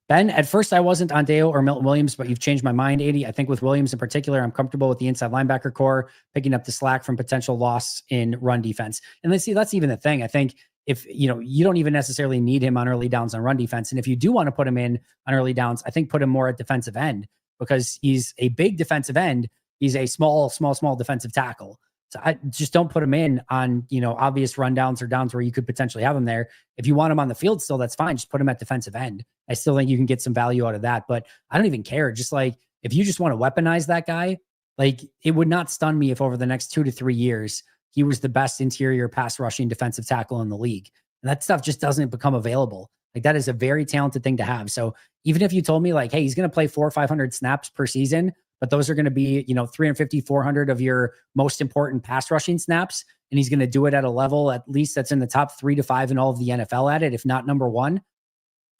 Ben, at first I wasn't on Dayo or Milton Williams, but you've changed my mind, 80. I think with Williams in particular, I'm comfortable with the inside linebacker core, picking up the slack from potential loss in run defense. And let's see, that's even the thing. I think if, you don't even necessarily need him on early downs on run defense. And if you do want to put him in on early downs, I think put him more at defensive end, because he's a big defensive end. He's a small defensive tackle. So I just don't put him in on, obvious rundowns or downs where you could potentially have him there. If you want him on the field still, that's fine. Just put him at defensive end. I still think you can get some value out of that, but I don't even care. Just like, if you just want to weaponize that guy, like, it would not stun me if over the next 2 to 3 years, he was the best interior pass rushing defensive tackle in the league. And that stuff just doesn't become available. Like, that is a very talented thing to have. So even if you told me like, hey, he's going to play 400 or 500 snaps per season, but those are going to be, 350, 400 of your most important pass rushing snaps. And he's going to do it at a level, at least that's in the top 3 to 5 in all of the NFL at it, if not number one.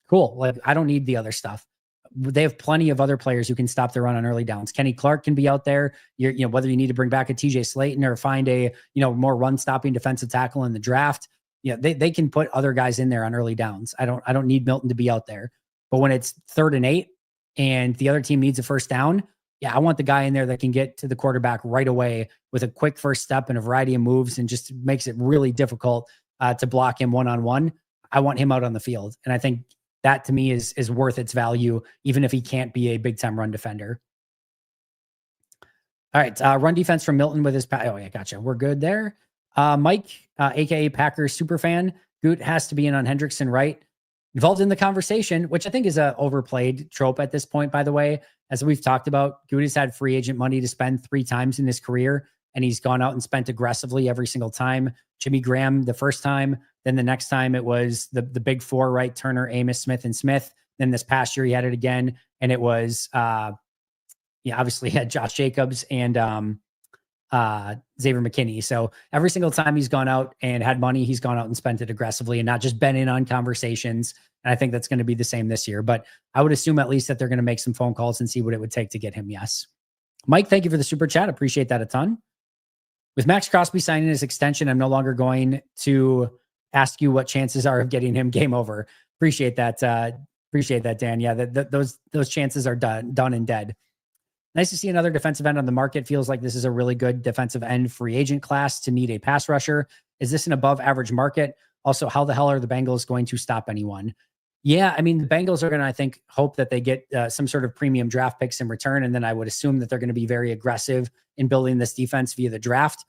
Cool. Like, I don't need the other stuff. They have plenty of other players who can stop the run on early downs. Kenny Clark can be out there. Whether you need to bring back a TJ Slayton or find a, more run stopping defensive tackle in the draft. They can put other guys in there on early downs. I don't need Milton to be out there. But when it's 3rd and 8 and the other team needs a first down, I want the guy in there that can get to the quarterback right away with a quick first step and a variety of moves, and just makes it really difficult to block him one-on-one. I want him out on the field. And I think that to me is worth its value, even if he can't be a big time run defender. All right. Run defense from Milton with his, oh yeah, gotcha. We're good there. Mike, AKA Packers superfan, Goot has to be in on Hendrickson, right? Involved in the conversation, which I think is a overplayed trope at this point, by the way. As we've talked about, Goot has had free agent money to spend 3 times in his career, and he's gone out and spent aggressively every single time. Jimmy Graham the first time, then the next time it was the big 4, right? Turner, Amos, Smith, and Smith. Then this past year he had it again, and it was obviously he had Josh Jacobs and Xavier McKinney. So every single time he's gone out and had money, he's gone out and spent it aggressively and not just been in on conversations. And I think that's going to be the same this year. But I would assume at least that they're going to make some phone calls and see what it would take to get him. Yes. Mike, thank you for the super chat. Appreciate that a ton. With Max Crosby signing his extension, I'm no longer going to ask you what chances are of getting him. Game over. Appreciate that. Appreciate that, Dan. Yeah, those chances are done and dead. Nice to see another defensive end on the market. Feels like this is a really good defensive end free agent class to need a pass rusher. Is this an above average market? Also, how the hell are the Bengals going to stop anyone? Yeah, I mean, the Bengals are going to, I think, hope that they get some sort of premium draft picks in return. And then I would assume that they're going to be very aggressive in building this defense via the draft.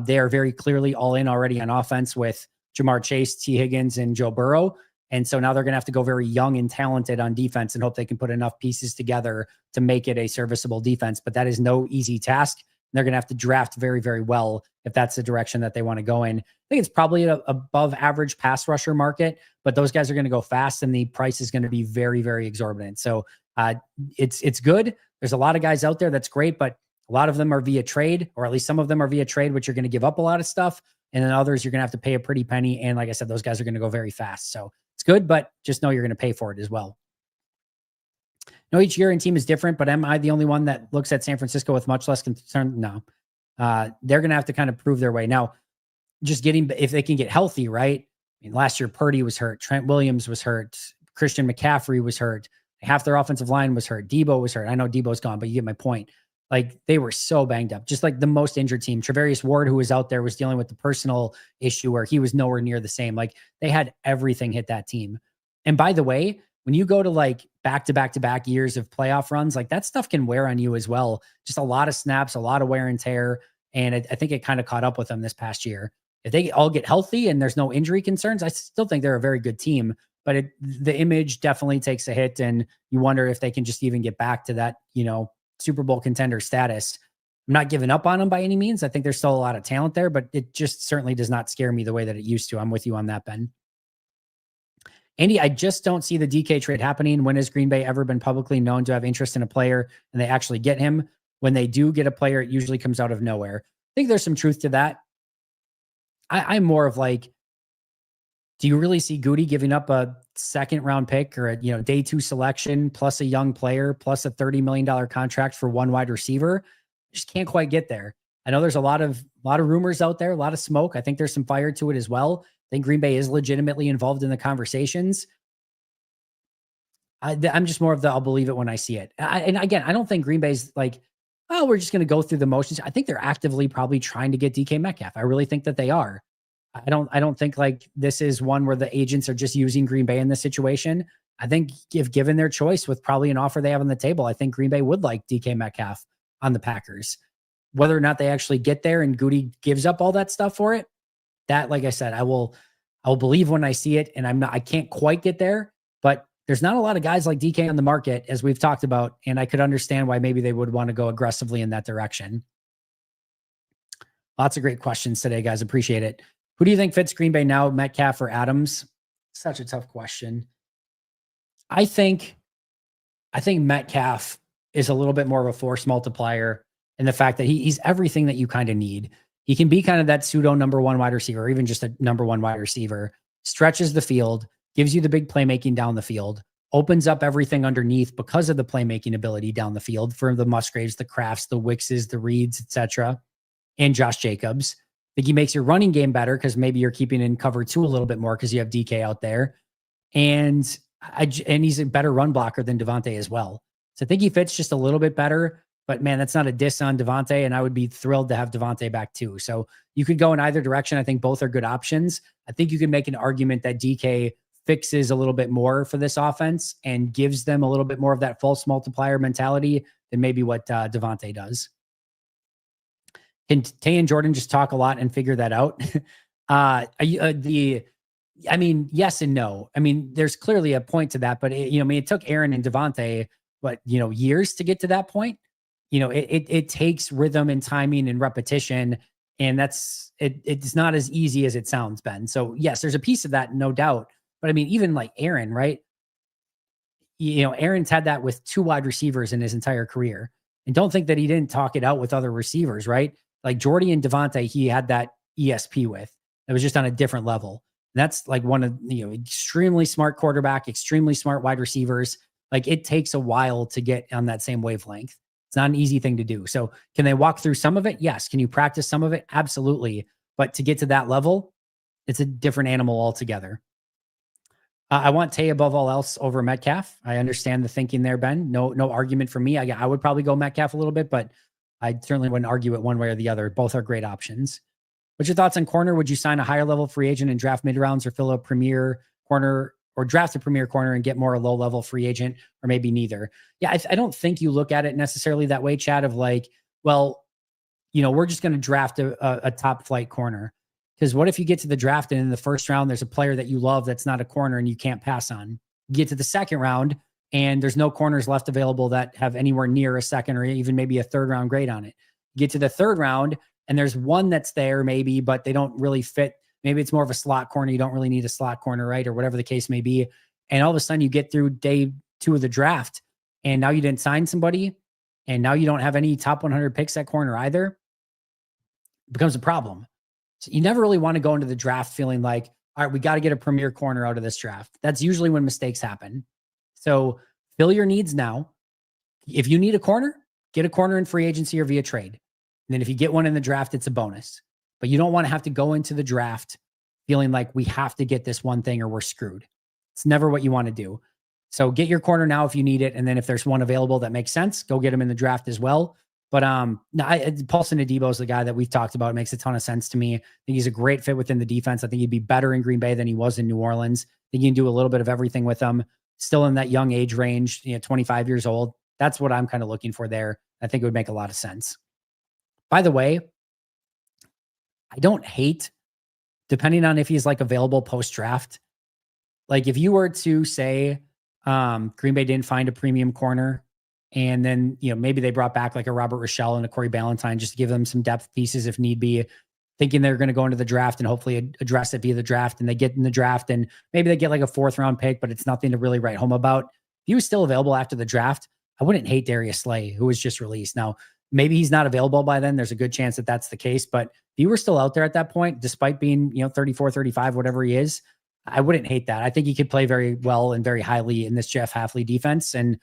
They are very clearly all in already on offense with Jamar Chase, T. Higgins, and Joe Burrow. And so now they're going to have to go very young and talented on defense and hope they can put enough pieces together to make it a serviceable defense. But that is no easy task. They're going to have to draft very, very well if that's the direction that they want to go in. I think it's probably an above average pass rusher market, but those guys are going to go fast and the price is going to be very, very exorbitant. So it's good. There's a lot of guys out there. That's great. But A lot of them are via trade, or at least some of them are via trade, which you're going to give up a lot of stuff. And then others, you're going to have to pay a pretty penny. And like I said, those guys are going to go very fast. So it's good, but just know you're going to pay for it as well. No, each year and team is different, but am I the only one that looks at San Francisco with much less concern? No. They're going to have to kind of prove their way. Now, just getting, if they can get healthy, right? I mean, last year, Purdy was hurt. Trent Williams was hurt. Christian McCaffrey was hurt. Half their offensive line was hurt. Debo was hurt. I know Debo's gone, but you get my point. Like, they were so banged up, just like the most injured team. Travarius Ward, who was out there, was dealing with the personal issue where he was nowhere near the same. Like, they had everything hit that team. And by the way, when you go to like back-to-back years of playoff runs, like that stuff can wear on you as well. Just a lot of snaps, a lot of wear and tear. And I think it kind of caught up with them this past year. If they all get healthy and there's no injury concerns, I still think they're a very good team, but the image definitely takes a hit. And you wonder if they can just even get back to that, Super Bowl contender status. I'm not giving up on them by any means. I think there's still a lot of talent there, but it just certainly does not scare me the way that it used to. I'm with you on that, Ben. Andy, I just don't see the DK trade happening. When has Green Bay ever been publicly known to have interest in a player and they actually get him? When they do get a player, it usually comes out of nowhere. I think there's some truth to that. I'm more of like, do you really see Goody giving up a second round pick or a day 2 selection plus a young player plus a $30 million contract for one wide receiver? Just can't quite get there. I know there's a lot of rumors out there, a lot of smoke. I think there's some fire to it as well. I think Green Bay is legitimately involved in the conversations. I'm just more of the, I'll believe it when I see it. And again, I don't think Green Bay's like, oh, we're just going to go through the motions. I think they're actively probably trying to get DK Metcalf. I really think that they are. I don't think like this is one where the agents are just using Green Bay in this situation. I think if given their choice with probably an offer they have on the table, I think Green Bay would like DK Metcalf on the Packers. Whether or not they actually get there and Goody gives up all that stuff for it, that, like I said, I'll believe when I see it. And I can't quite get there, but there's not a lot of guys like DK on the market, as we've talked about. And I could understand why maybe they would want to go aggressively in that direction. Lots of great questions today, guys. Appreciate it. Who do you think fits Green Bay now, Metcalf or Adams? Such a tough question. I think Metcalf is a little bit more of a force multiplier in the fact that he's everything that you kind of need. He can be kind of that pseudo number one wide receiver, or even just a number one wide receiver, stretches the field, gives you the big playmaking down the field, opens up everything underneath because of the playmaking ability down the field for the Musgraves, the Crafts, the Wickses, the Reeds, etc., and Josh Jacobs. I think he makes your running game better because maybe you're keeping in cover 2 a little bit more because you have DK out there. And he's a better run blocker than Devante as well. So I think he fits just a little bit better. But man, that's not a diss on Devante, and I would be thrilled to have Devante back too. So you could go in either direction. I think both are good options. I think you can make an argument that DK fixes a little bit more for this offense and gives them a little bit more of that false multiplier mentality than maybe what Devante does. Can Tay and Jordan just talk a lot and figure that out? Yes and no. I mean, there's clearly a point to that, but it took Aaron and Devante, years to get to that point. It takes rhythm and timing and repetition, and it's not as easy as it sounds, Ben. So yes, there's a piece of that, no doubt. But I mean, even like Aaron, right? Aaron's had that with 2 wide receivers in his entire career. And don't think that he didn't talk it out with other receivers, right? Like Jordy and Devante, he had that ESP with. It was just on a different level. And that's like one of, extremely smart quarterback, extremely smart wide receivers. Like it takes a while to get on that same wavelength. It's not an easy thing to do. So can they walk through some of it? Yes. Can you practice some of it? Absolutely. But to get to that level, it's a different animal altogether. I want Tay above all else over Metcalf. I understand the thinking there, Ben. No argument for me. I would probably go Metcalf a little bit, but I certainly wouldn't argue it one way or the other. Both are great options. What's your thoughts on corner? Would you sign a higher level free agent and draft mid rounds, or fill a premier corner, or draft a premier corner and get more a low level free agent, or maybe neither? Yeah, I don't think you look at it necessarily that way, Chad, of like, well, we're just going to draft a top flight corner. Because what if you get to the draft and in the first round, there's a player that you love that's not a corner and you can't pass on? You get to the second round and there's no corners left available that have anywhere near a second or even maybe a third round grade on it. You get to the third round and there's one that's there maybe, but they don't really fit. Maybe it's more of a slot corner. You don't really need a slot corner, right? Or whatever the case may be. And all of a sudden you get through day 2 of the draft and now you didn't sign somebody and now you don't have any top 100 picks at corner either, it becomes a problem. So you never really want to go into the draft feeling like, all right, we got to get a premier corner out of this draft. That's usually when mistakes happen. So fill your needs now. If you need a corner, get a corner in free agency or via trade. And then if you get one in the draft, it's a bonus. But you don't want to have to go into the draft feeling like we have to get this one thing or we're screwed. It's never what you want to do. So get your corner now if you need it. And then if there's one available that makes sense, go get him in the draft as well. But Paulson Adebo is the guy that we've talked about. It makes a ton of sense to me. I think he's a great fit within the defense. I think he'd be better in Green Bay than he was in New Orleans. I think you can do a little bit of everything with him. Still in that young age range, 25 years old. That's what I'm kind of looking for there. I think it would make a lot of sense. By the way, I don't hate, depending on if he's like available post-draft. Like if you were to say Green Bay didn't find a premium corner, and then, maybe they brought back like a Robert Rochelle and a Corey Ballantyne just to give them some depth pieces if need be, thinking they're going to go into the draft and hopefully address it via the draft, and they get in the draft and maybe they get like a 4th round pick, but it's nothing to really write home about. If he was still available after the draft, I wouldn't hate Darius Slay, who was just released. Now, maybe he's not available by then. There's a good chance that that's the case, but if he were still out there at that point, despite being, 34, 35, whatever he is, I wouldn't hate that. I think he could play very well and very highly in this Jeff Hafley defense. And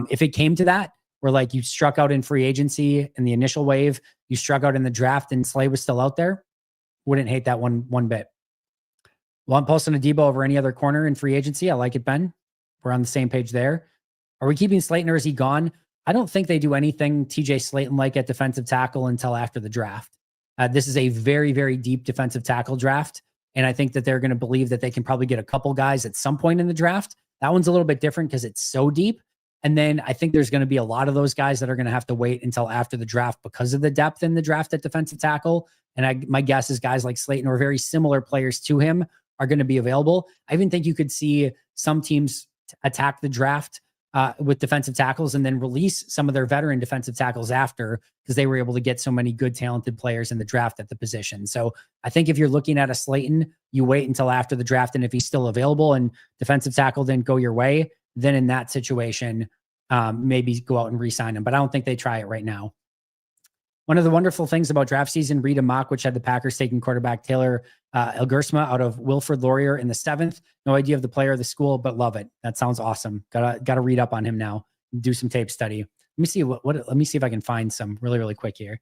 if it came to that, where like you struck out in free agency in the initial wave, you struck out in the draft and Slay was still out there, wouldn't hate that one bit. Want Paulson Adebo over any other corner in free agency? I like it, Ben. We're on the same page there. Are we keeping Slayton or is he gone? I don't think they do anything TJ Slayton like at defensive tackle until after the draft. This is a very, very deep defensive tackle draft. And I think that they're going to believe that they can probably get a couple guys at some point in the draft. That one's a little bit different because it's so deep. And then I think there's going to be a lot of those guys that are going to have to wait until after the draft because of the depth in the draft at defensive tackle. And my guess is guys like Slayton or very similar players to him are going to be available. I even think you could see some teams attack the draft with defensive tackles and then release some of their veteran defensive tackles after, because they were able to get so many good, talented players in the draft at the position. So I think if you're looking at a Slayton, you wait until after the draft. And if he's still available and defensive tackle didn't go your way, then in that situation, maybe go out and re-sign him. But I don't think they try it right now. One of the wonderful things about draft season, read a mock, which had the Packers taking quarterback Taylor Elgersma out of Wilfrid Laurier in the 7th. No idea of the player or the school, but love it. That sounds awesome. Gotta read up on him now. Do some tape study. Let me see let me see if I can find some really quick here.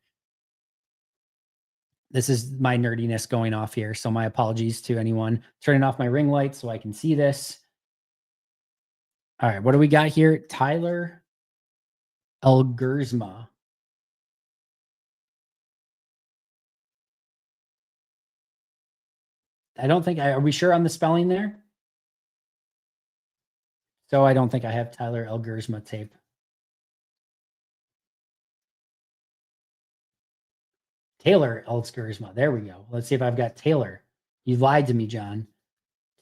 This is my nerdiness going off here, so my apologies to anyone. Turning off my ring light so I can see this. All right, what do we got here? Tyler Elgersma. I don't think are we sure on the spelling there? So I don't think I have Tyler Elgersma tape. Taylor Elgersma. There we go. Let's see if I've got Taylor. You lied to me, John.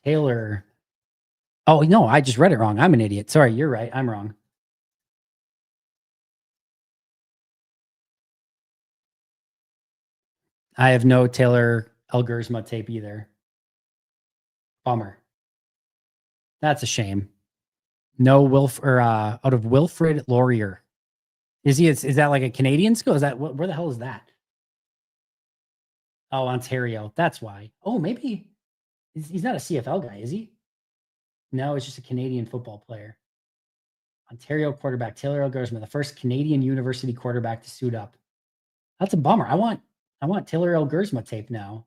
Taylor. Oh, no, I just read it wrong. I'm an idiot. Sorry, you're right. I'm wrong. I have no Taylor Elgersma tape either. Bummer. That's a shame. No out of Wilfrid Laurier. Is that like a Canadian school? Is that where the hell is that? Oh, Ontario. That's why. Oh, maybe he's not a CFL guy, is he? No, it's just a Canadian football player. Ontario quarterback Taylor Elgersma, the first Canadian university quarterback to suit up. That's a bummer. I want Taylor Elgersma tape now.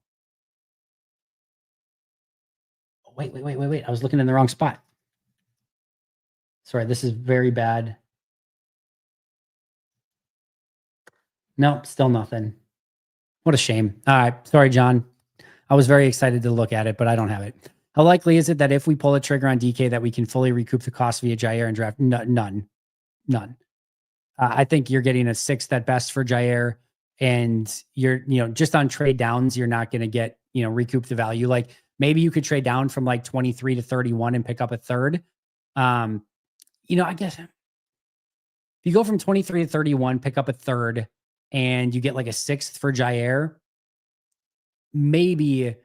Oh, wait. I was looking in the wrong spot. Sorry, this is very bad. No, still nothing. What a shame. All right. Sorry, John. I was very excited to look at it, but I don't have it. How likely is it that if we pull a trigger on DK that we can fully recoup the cost via Jaire and draft? None. I think you're getting a 6th at best for Jaire, and you're, just on trade downs, you're not going to get, recoup the value. Like maybe you could trade down from like 23 to 31 and pick up a 3rd. I guess if you go from 23 to 31, pick up a 3rd, and you get like a 6th for Jaire, maybe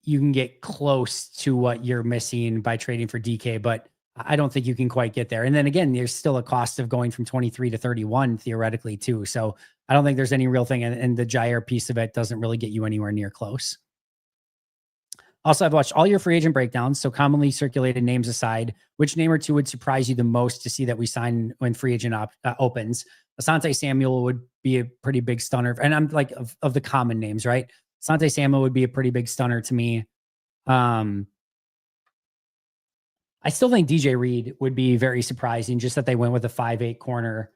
you can get close to what you're missing by trading for DK. But I don't think you can quite get there. And then again, there's still a cost of going from 23 to 31 theoretically too. So I don't think there's any real thing. And the Jaire piece of it doesn't really get you anywhere near close. Also, I've watched all your free agent breakdowns. So commonly circulated names aside, which name or two would surprise you the most to see that we sign when free agent opens? Asante Samuel would be a pretty big stunner. And I'm like, of the common names, right? Asante Samuel would be a pretty big stunner to me. I still think DJ Reed would be very surprising, just that they went with a 5'8" corner.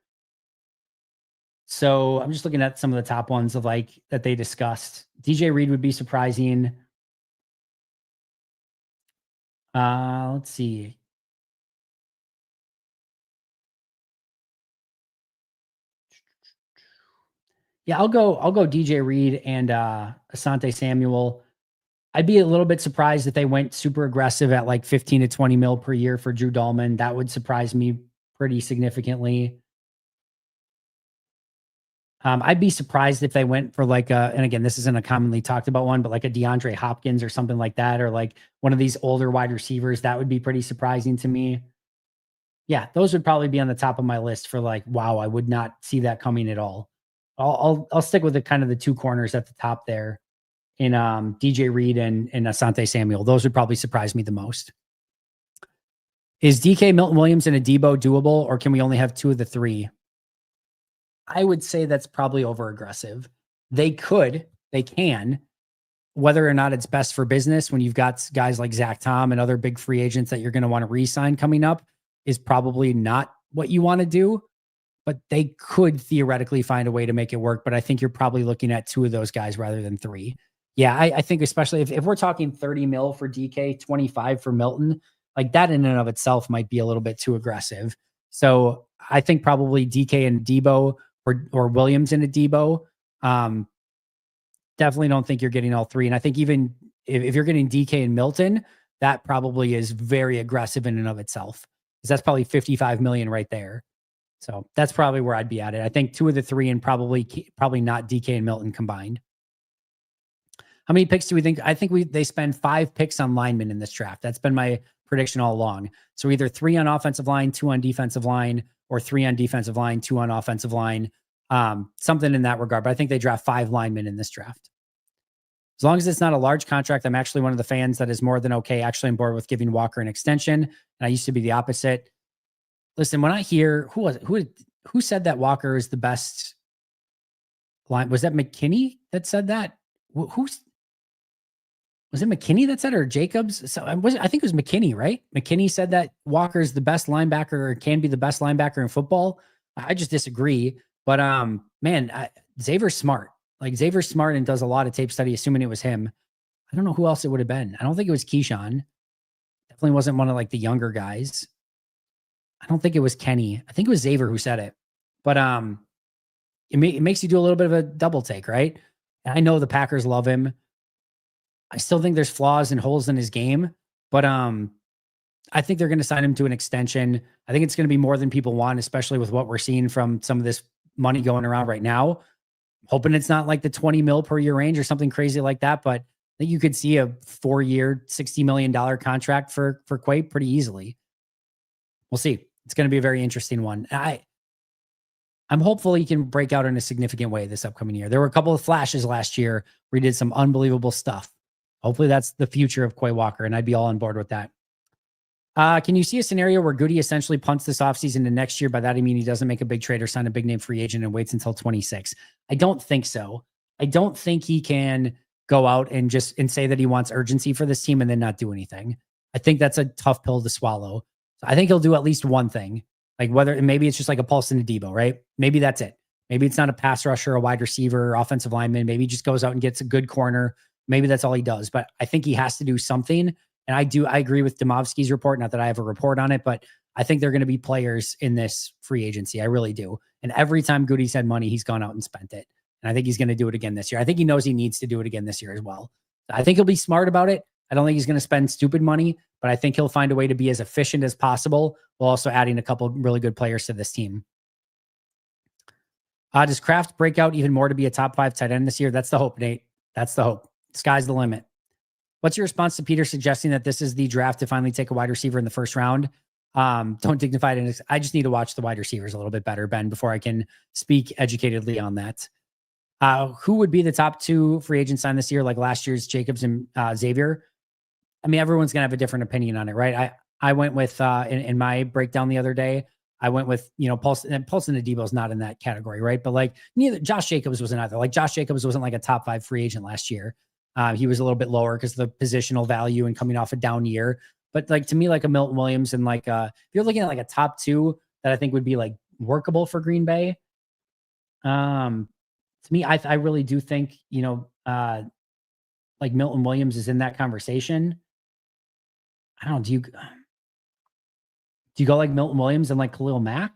So I'm just looking at some of the top ones of like that they discussed. DJ Reed would be surprising. Let's see. Yeah, I'll go DJ Reed and Asante Samuel. I'd be a little bit surprised if they went super aggressive at like 15 to 20 mil per year for Drew Dahlman. That would surprise me pretty significantly. I'd be surprised if they went for like and again, this isn't a commonly talked about one, but like a DeAndre Hopkins or something like that, or like one of these older wide receivers. That would be pretty surprising to me. Yeah, those would probably be on the top of my list for like, wow, I would not see that coming at all. I'll stick with the kind of the two corners at the top there in DJ Reed and Asante Samuel. Those would probably surprise me the most. Is DK, Milton Williams, and Odenigbo doable, or can we only have two of the three? I would say that's probably over aggressive. They can, whether or not it's best for business when you've got guys like Zach Tom and other big free agents that you're going to want to re-sign coming up is probably not what you want to do, but they could theoretically find a way to make it work. But I think you're probably looking at two of those guys rather than three. Yeah, I think especially if we're talking 30 mil for DK, 25 for Milton, like that in and of itself might be a little bit too aggressive. So I think probably DK and Debo or Williams and Odenigbo. Definitely don't think you're getting all three. And I think even if you're getting DK and Milton, that probably is very aggressive in and of itself, because that's probably 55 million right there. So that's probably where I'd be at it. I think two of the three and probably not DK and Milton combined. How many picks do we think? I think they spend 5 picks on linemen in this draft. That's been my prediction all along. So either 3 on offensive line, 2 on defensive line, or 3 on defensive line, 2 on offensive line. Something in that regard. But I think they draft 5 linemen in this draft. As long as it's not a large contract, I'm actually one of the fans that is more than okay, actually on board with giving Walker an extension. And I used to be the opposite. Listen, when I hear who said that Walker is the best line, was that McKinney that said that? Was it McKinney that said it, or Jacobs? So I think it was McKinney, right? McKinney said that Walker is the best linebacker, or can be the best linebacker in football. I just disagree. But man, Xavier's smart. Like Xavier's smart and does a lot of tape study, assuming it was him. I don't know who else it would have been. I don't think it was Keyshawn. Definitely wasn't one of like the younger guys. I don't think it was Kenny. I think it was Xavier who said it. But it makes you do a little bit of a double take, right? And I know the Packers love him. I still think there's flaws and holes in his game, but I think they're going to sign him to an extension. I think it's going to be more than people want, especially with what we're seeing from some of this money going around right now. Hoping it's not like the 20 mil per year range or something crazy like that, but I think you could see a 4-year, $60 million contract for Quay pretty easily. We'll see. It's going to be a very interesting one. I'm hopeful he can break out in a significant way this upcoming year. There were a couple of flashes last year where he did some unbelievable stuff. Hopefully that's the future of Quay Walker, and I'd be all on board with that. Can you see a scenario where Goody essentially punts this offseason to next year? By that, I mean he doesn't make a big trade or sign a big name free agent and waits until 26. I don't think so. I don't think he can go out and say that he wants urgency for this team and then not do anything. I think that's a tough pill to swallow. So I think he'll do at least one thing. Like maybe it's just like a Paulson Odenigbo, right? Maybe that's it. Maybe it's not a pass rusher, a wide receiver, or offensive lineman. Maybe he just goes out and gets a good corner. Maybe that's all he does. But I think he has to do something. And I agree with Domovsky's report. Not that I have a report on it, but I think they're going to be players in this free agency. I really do. And every time Goody's had money, he's gone out and spent it. And I think he's going to do it again this year. I think he knows he needs to do it again this year as well. I think he'll be smart about it. I don't think he's going to spend stupid money, but I think he'll find a way to be as efficient as possible while also adding a couple of really good players to this team. Does Kraft break out even more to be a top 5 tight end this year? That's the hope, Nate. That's the hope. Sky's the limit. What's your response to Peter suggesting that this is the draft to finally take a wide receiver in the first round? Don't dignify it. I just need to watch the wide receivers a little bit better, Ben, before I can speak educatedly on that. Who would be the top 2 free agents signed this year, like last year's Jacobs and Xavier? I mean, everyone's gonna have a different opinion on it, right? I went with in my breakdown the other day, I went with, Paulson, and Odenigbo is not in that category, right? But like neither Josh Jacobs wasn't either. Like Josh Jacobs wasn't like a top 5 free agent last year. He was a little bit lower because of the positional value and coming off a down year. But like to me, like a Milton Williams and like if you're looking at like a top 2 that I think would be like workable for Green Bay. To me, I really do think, like Milton Williams is in that conversation. I don't know. Do you go like Milton Williams and like Khalil Mack?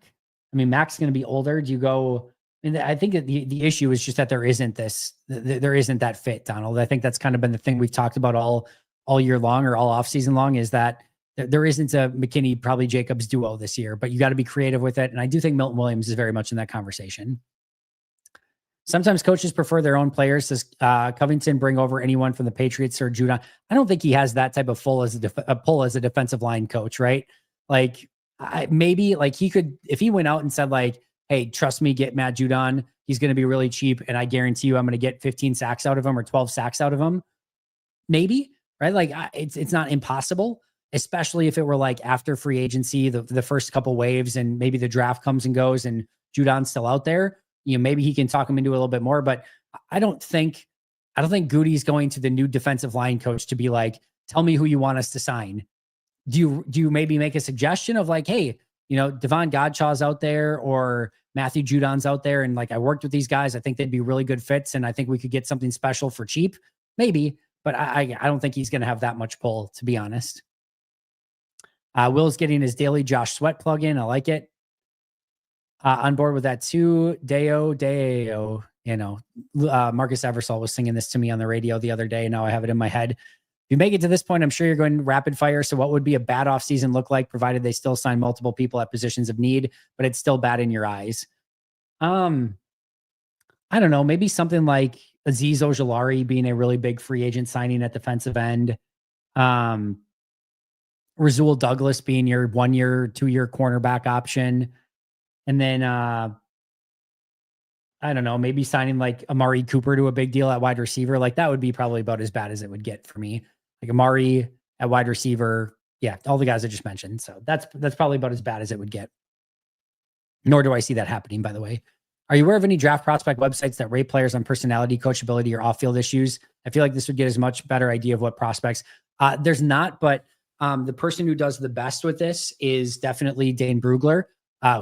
I mean, Mack's going to be older. Do you go? And I think that the issue is just that there isn't that fit, Donald. I think that's kind of been the thing we've talked about all year long or all offseason long, is that there isn't a McKinney, probably Jacobs duo this year, but you got to be creative with it. And I do think Milton Williams is very much in that conversation. Sometimes coaches prefer their own players. Does Covington bring over anyone from the Patriots or Judon? I don't think he has that type of pull as a defensive line coach, right? Like maybe like he could, if he went out and said like, hey, trust me, get Matt Judon. He's going to be really cheap. And I guarantee you I'm going to get 15 sacks out of him or 12 sacks out of him. Maybe, right? Like it's not impossible, especially if it were like after free agency, the first couple waves, and maybe the draft comes and goes and Judon's still out there. Maybe he can talk him into a little bit more, but I don't think Goody's going to the new defensive line coach to be like, tell me who you want us to sign. Do you maybe make a suggestion of like, hey, Devon Godshaw's out there or Matthew Judon's out there, and like I worked with these guys, I think they'd be really good fits, and I think we could get something special for cheap, maybe, but I don't think he's going to have that much pull, to be honest. Will's getting his daily Josh Sweat plug-in. I like it. On board with that too. Dayo, Marcus Eversole was singing this to me on the radio the other day. And now I have it in my head. If you make it to this point, I'm sure you're going rapid fire. So what would be a bad offseason look like, provided they still sign multiple people at positions of need, but it's still bad in your eyes? I don't know. Maybe something like Azeez Ojulari being a really big free agent signing at defensive end. Rasul Douglas being your 1 year, 2 year cornerback option. And then, I don't know, maybe signing like Amari Cooper to a big deal at wide receiver. Like that would be probably about as bad as it would get for me. Like Amari at wide receiver. Yeah. All the guys I just mentioned. So that's probably about as bad as it would get. Nor do I see that happening, by the way. Are you aware of any draft prospect websites that rate players on personality, coachability, or off-field issues? I feel like this would get as much better idea of what prospects. There's not, but the person who does the best with this is definitely Dane Brugler.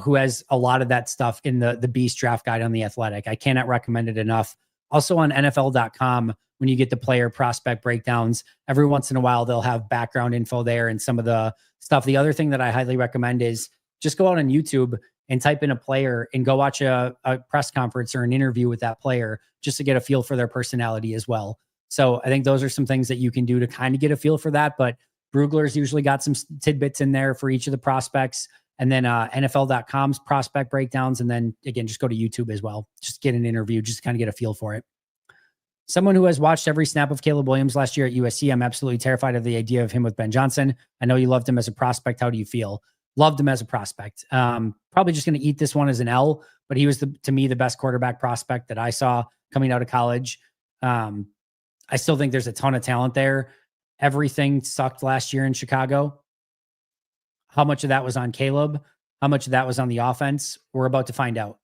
Who has a lot of that stuff in the Beast Draft Guide on The Athletic. I cannot recommend it enough. Also on NFL.com, when you get the player prospect breakdowns, every once in a while, they'll have background info there and some of the stuff. The other thing that I highly recommend is just go out on YouTube and type in a player and go watch a press conference or an interview with that player just to get a feel for their personality as well. So I think those are some things that you can do to kind of get a feel for that. But Brugler's usually got some tidbits in there for each of the prospects. And then NFL.com's prospect breakdowns. And then again, just go to YouTube as well. Just get an interview, just kind of get a feel for it. Someone who has watched every snap of Caleb Williams last year at USC, I'm absolutely terrified of the idea of him with Ben Johnson. I know you loved him as a prospect. How do you feel? Loved him as a prospect. Probably just going to eat this one as an L, but he was, to me, the best quarterback prospect that I saw coming out of college. I still think there's a ton of talent there. Everything sucked last year in Chicago. How much of that was on Caleb? How much of that was on the offense? We're about to find out.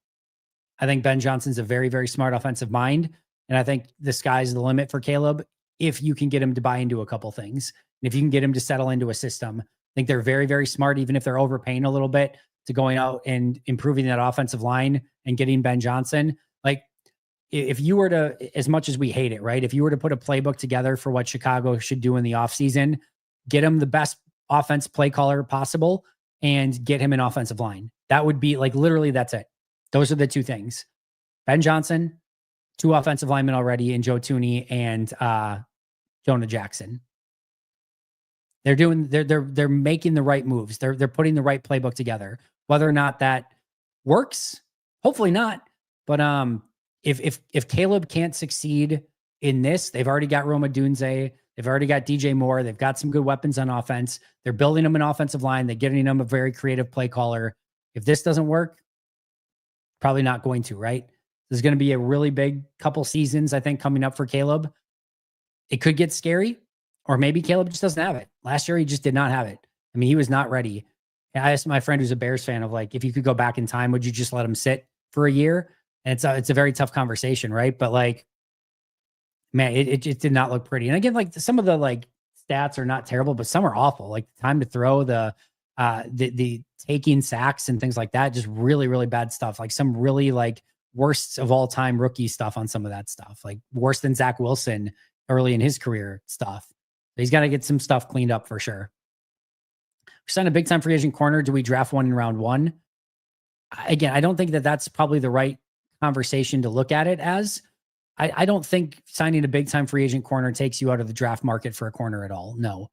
I think Ben Johnson's a very, very smart offensive mind. And I think the sky's the limit for Caleb if you can get him to buy into a couple things. And if you can get him to settle into a system. I think they're very, very smart, even if they're overpaying a little bit, to going out and improving that offensive line and getting Ben Johnson. Like, if you were to, as much as we hate it, right? If you were to put a playbook together for what Chicago should do in the offseason, get him the best offense play caller possible and get him an offensive line. That would be like, literally, that's it. Those are the two things. Ben Johnson, 2 offensive linemen already in Joe Thuney and Jonah Jackson. They're making the right moves. They're putting the right playbook together. Whether or not that works, hopefully not. But if Caleb can't succeed in this, they've already got Roma Dunze. They've already got DJ Moore. They've got some good weapons on offense. They're building them an offensive line. They're getting them a very creative play caller. If this doesn't work, probably not going to, right? There's going to be a really big couple seasons, I think, coming up for Caleb. It could get scary, or maybe Caleb just doesn't have it. Last year, he just did not have it. I mean, he was not ready. And I asked my friend who's a Bears fan of like, if you could go back in time, would you just let him sit for a year? And it's a very tough conversation, right? But like, man, it just did not look pretty. And again, like some of the like stats are not terrible, but some are awful. Like the time to throw, the taking sacks and things like that, just really, really bad stuff. Like some really like worst of all time rookie stuff on some of that stuff, like worse than Zach Wilson early in his career stuff. So he's got to get some stuff cleaned up for sure. We signed a big time free agent corner. Do we draft one in round 1? Again, I don't think that that's probably the right conversation to look at it as. I don't think signing a big time free agent corner takes you out of the draft market for a corner at all. No.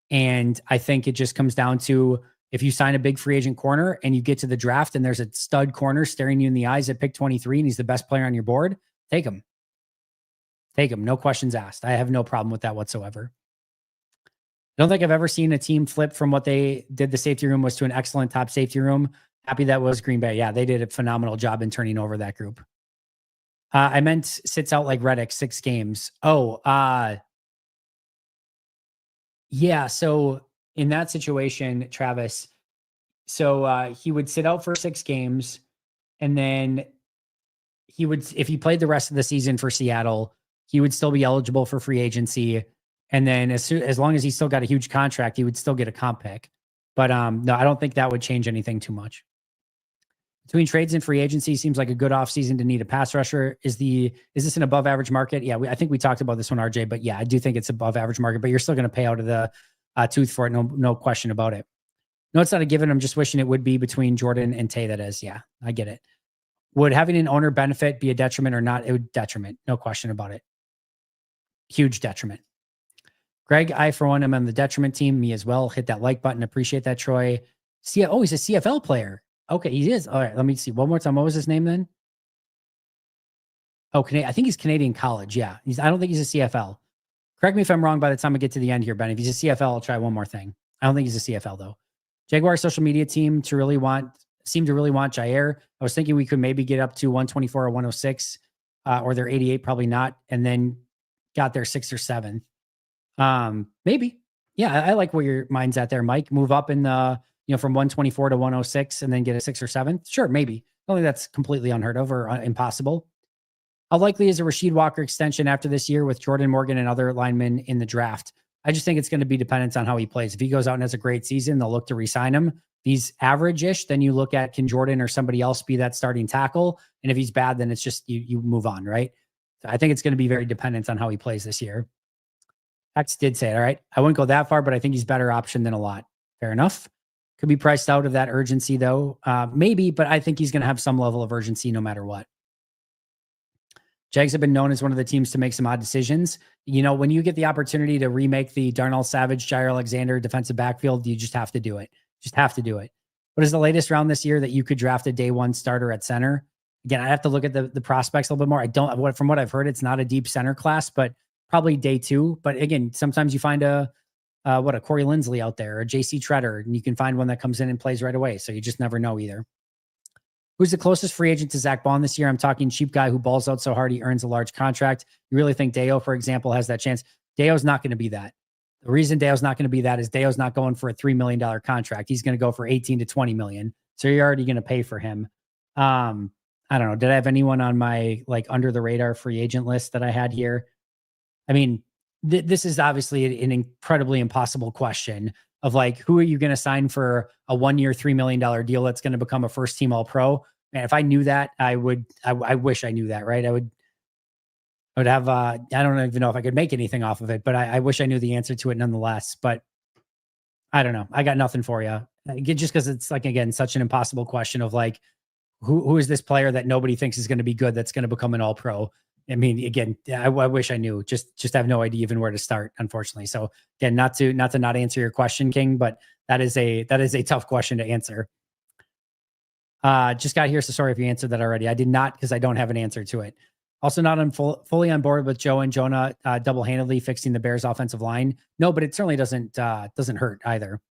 And I think it just comes down to, if you sign a big free agent corner and you get to the draft and there's a stud corner staring you in the eyes at pick 23 and he's the best player on your board, take him. Take him. No questions asked. I have no problem with that whatsoever. I don't think I've ever seen a team flip from what they did the safety room was to an excellent top safety room. Happy that was Green Bay. Yeah, they did a phenomenal job in turning over that group. I meant sits out like Reddick 6 games. Yeah. So in that situation, Travis, so he would sit out for 6 games, and then he would, if he played the rest of the season for Seattle, he would still be eligible for free agency. And then as long as he still got a huge contract, he would still get a comp pick. But no, I don't think that would change anything too much. Between trades and free agency, seems like a good offseason to need a pass rusher. Is this an above average market? Yeah, I think we talked about this one, RJ, but yeah, I do think it's above average market, but you're still going to pay out of the tooth for it. No question about it. No, it's not a given. I'm just wishing it would be between Jordan and Tay. That is, yeah, I get it. Would having an owner benefit be a detriment or not? It would detriment. No question about it. Huge detriment. Greg, I, for one, am on the detriment team. Me as well. Hit that like button. Appreciate that, Troy. He's a CFL player. Okay, he is. All right, let me see. One more time. What was his name then? Oh, I think he's Canadian college. Yeah. I don't think he's a CFL. Correct me if I'm wrong by the time I get to the end here, Ben. If he's a CFL, I'll try one more thing. I don't think he's a CFL, though. Jaguar social media team seem to really want Jaire. I was thinking we could maybe get up to 124 or 106, or their 88, probably not, and then got their 6th or 7th. Maybe. Yeah, I like where your mind's at there, Mike. Move up in the, from 124 to 106 and then get a 6th or 7th. Sure, maybe. I don't think that's completely unheard of or impossible. How likely is a Rasheed Walker extension after this year with Jordan Morgan and other linemen in the draft? I just think it's going to be dependent on how he plays. If he goes out and has a great season, they'll look to re-sign him. If he's average-ish, then you look at, can Jordan or somebody else be that starting tackle? And if he's bad, then it's just you move on, right? So I think it's going to be very dependent on how he plays this year. X did say it, all right. I wouldn't go that far, but I think he's better option than a lot. Fair enough. Could be priced out of that urgency, though. Maybe, but I think he's going to have some level of urgency no matter what. Jags have been known as one of the teams to make some odd decisions. When you get the opportunity to remake the Darnell Savage, Jaire Alexander defensive backfield, you just have to do it. Just have to do it. What is the latest round this year that you could draft a day 1 starter at center? Again, I have to look at the prospects a little bit more. From what I've heard, it's not a deep center class, but probably day 2. But again, sometimes you find a Corey Linsley out there, or JC Treader, and you can find one that comes in and plays right away. So you just never know either. Who's the closest free agent to Zach Bond this year? I'm talking cheap guy who balls out so hard he earns a large contract. You really think Dayo, for example, has that chance? Dayo's not going to be that. The reason Dayo's not going to be that is Dayo's not going for a $3 million contract. He's going to go for 18 to 20 million. So you're already going to pay for him. I don't know. Did I have anyone on my under the radar free agent list that I had here? I mean, this is obviously an incredibly impossible question of who are you going to sign for a 1-year, $3 million deal that's going to become a first team All-Pro? And if I knew that, I wish I knew that, right? I would have, I don't even know if I could make anything off of it, but I wish I knew the answer to it nonetheless. But I don't know. I got nothing for you. Just because it's again, such an impossible question of who is this player that nobody thinks is going to be good that's going to become an All-Pro? I mean, again, I wish I knew. Just have no idea even where to start, unfortunately. So again, not to not answer your question, King, but that is a tough question to answer. Just got here, so sorry if you answered that already. I did not, because I don't have an answer to it. Also not fully on board with Joe and Jonah double-handedly fixing the Bears offensive line. No, but it certainly doesn't hurt either.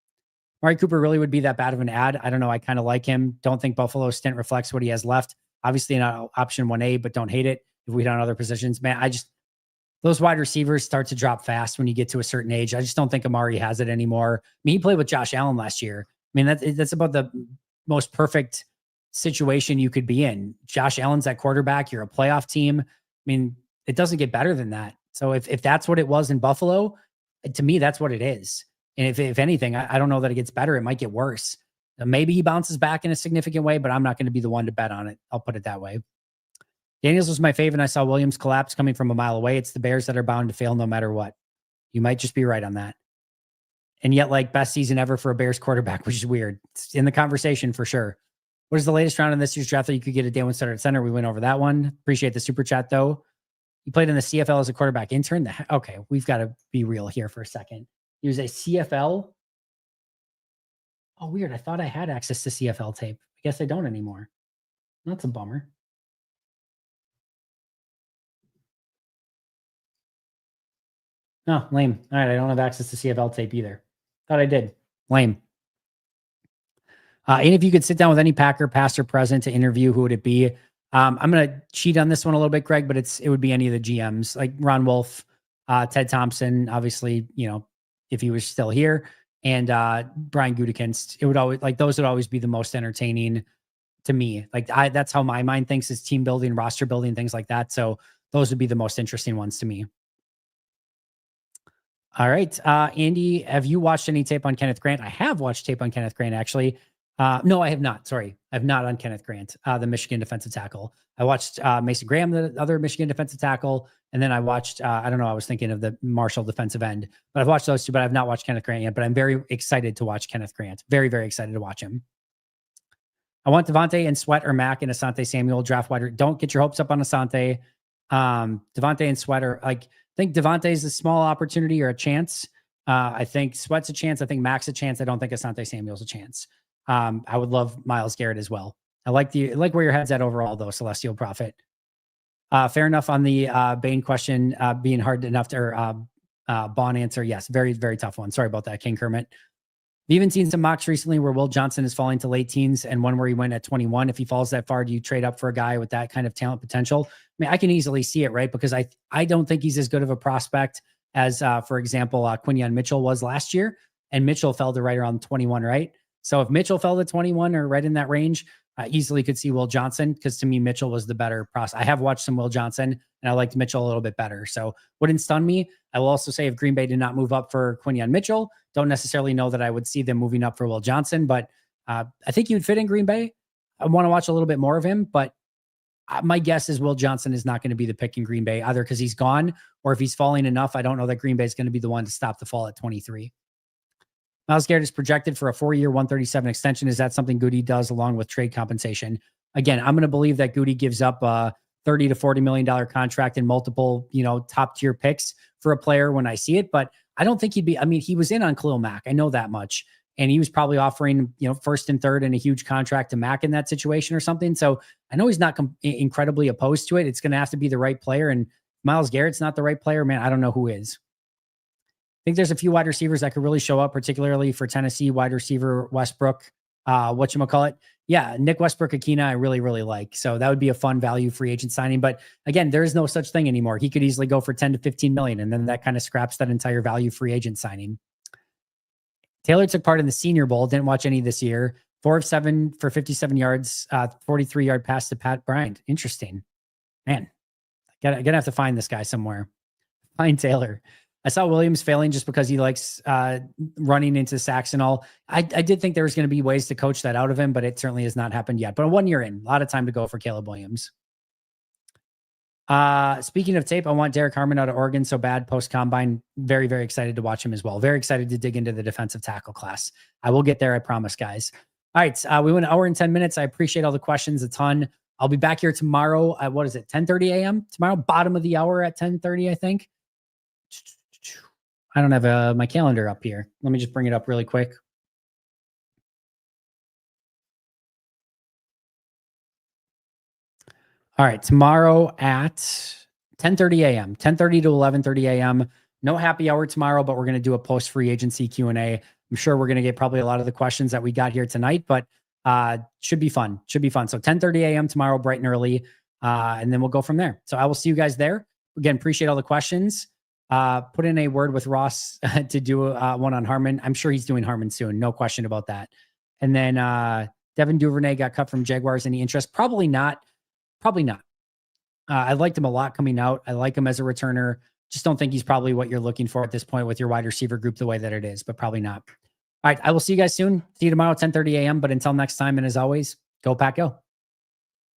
Mari Cooper really would be that bad of an ad. I don't know. I kind of like him. Don't think Buffalo's stint reflects what he has left. Obviously not option 1A, but don't hate it. If we hit on other positions, man, those wide receivers start to drop fast when you get to a certain age. I just don't think Amari has it anymore. I mean, he played with Josh Allen last year. I mean, that's about the most perfect situation you could be in. Josh Allen's at quarterback. You're a playoff team. I mean, it doesn't get better than that. So if that's what it was in Buffalo, to me, that's what it is. And if anything, I don't know that it gets better. It might get worse. Maybe he bounces back in a significant way, but I'm not going to be the one to bet on it. I'll put it that way. Daniels was my favorite. I saw Williams collapse coming from a mile away. It's the Bears that are bound to fail no matter what. You might just be right on that. And yet, like, best season ever for a Bears quarterback, which is weird. It's in the conversation for sure. What is the latest round in this year's draft that you could get a day one starter at center? We went over that one. Appreciate the super chat, though. He played in the CFL as a quarterback intern. Okay, we've got to be real here for a second. He was a CFL. Oh, weird. I thought I had access to CFL tape. I guess I don't anymore. That's a bummer. Oh, lame. All right, I don't have access to CFL tape either. Thought I did. Lame. And if you could sit down with any Packer, past or present, to interview, who would it be? I'm going to cheat on this one a little bit, Greg, but it would be any of the GMs, like Ron Wolf, Ted Thompson, obviously, you know, if he was still here, and Brian Gutekunst. It would always, like, those would always be the most entertaining to me. Like, that's how my mind thinks, is team building, roster building, things like that. So those would be the most interesting ones to me. All right. Andy, have you watched any tape on Kenneth Grant? I have watched tape on Kenneth Grant, actually. No, I have not. Sorry. I have not on Kenneth Grant, the Michigan defensive tackle. I watched Mason Graham, the other Michigan defensive tackle. And then I watched, I don't know, I was thinking of the Marshall defensive end. But I've watched those two, but I've not watched Kenneth Grant yet. But I'm very excited to watch Kenneth Grant. Very, very excited to watch him. I want Devante and Sweat or Mack and Asante Samuel draft wide. Don't get your hopes up on Asante. Devante and Sweat are, like, I think Devante is a small opportunity or a chance. I think Sweat's a chance. I think Mack's a chance. I don't think Asante Samuel's a chance. I would love Myles Garrett as well. I like where your head's at overall, though, Celestial Prophet. Fair enough on the Bane question being hard enough to, or Bond answer. Yes, very, very tough one. Sorry about that, King Kermit. We've even seen some mocks recently where Will Johnson is falling to late teens, and one where he went at 21. If he falls that far, do you trade up for a guy with that kind of talent potential? I mean, I can easily see it, right? Because I don't think he's as good of a prospect as, for example, Quinyon Mitchell was last year, and Mitchell fell to right around 21, right? So if Mitchell fell to 21 or right in that range, I easily could see Will Johnson, because to me, Mitchell was the better prospect. I have watched some Will Johnson, and I liked Mitchell a little bit better. So wouldn't stun me. I will also say, if Green Bay did not move up for Quinyon Mitchell, don't necessarily know that I would see them moving up for Will Johnson, but I think he would fit in Green Bay. I want to watch a little bit more of him, but my guess is Will Johnson is not going to be the pick in Green Bay, either because he's gone, or if he's falling enough, I don't know that Green Bay is going to be the one to stop the fall at 23. Myles Garrett is projected for a 4-year, 137 extension. Is that something Goody does along with trade compensation? Again, I'm going to believe that Goody gives up a $30 to $40 million contract and multiple, top tier picks for a player when I see it, but I don't think he'd be, he was in on Khalil Mack. I know that much. And he was probably offering, first and third and a huge contract to Mack in that situation or something. So I know he's not incredibly opposed to it. It's going to have to be the right player. And Myles Garrett's not the right player, man. I don't know who is. I think there's a few wide receivers that could really show up, particularly for Tennessee. Wide receiver Westbrook, whatchamacallit. Yeah, Nick Westbrook-Akina, I really, really like. So that would be a fun value free agent signing. But again, there is no such thing anymore. He could easily go for 10 to 15 million, and then that kind of scraps that entire value free agent signing. Taylor took part in the Senior Bowl, didn't watch any this year. 4 of 7 for 57 yards, 43-yard pass to Pat Bryant. Interesting. Man, gonna have to find this guy somewhere. Find Taylor. I saw Williams failing just because he likes running into sacks and all. I did think there was going to be ways to coach that out of him, but it certainly has not happened yet. But 1 year in, a lot of time to go for Caleb Williams. Speaking of tape, I want Derek Harmon out of Oregon so bad post-combine. Very, very excited to watch him as well. Very excited to dig into the defensive tackle class. I will get there, I promise, guys. All right, we went an hour and 10 minutes. I appreciate all the questions a ton. I'll be back here tomorrow at, 10:30 a.m.? Tomorrow, bottom of the hour at 10:30, I think. I don't have my calendar up here. Let me just bring it up really quick. All right, tomorrow at 10:30 a.m., 10:30 to 11:30 a.m. No happy hour tomorrow, but we're going to do a post free agency Q&A. I'm sure we're going to get probably a lot of the questions that we got here tonight, but should be fun. Should be fun. So 10:30 a.m. tomorrow, bright and early, and then we'll go from there. So I will see you guys there. Again, appreciate all the questions. Put in a word with Ross to do one on Harmon. I'm sure he's doing Harmon soon. No question about that. And then Devin Duvernay got cut from Jaguars. Any interest? Probably not. Probably not. I liked him a lot coming out. I like him as a returner. Just don't think he's probably what you're looking for at this point with your wide receiver group the way that it is, but probably not. All right. I will see you guys soon. See you tomorrow at 10:30 a.m. But until next time, and as always, go Pack Go.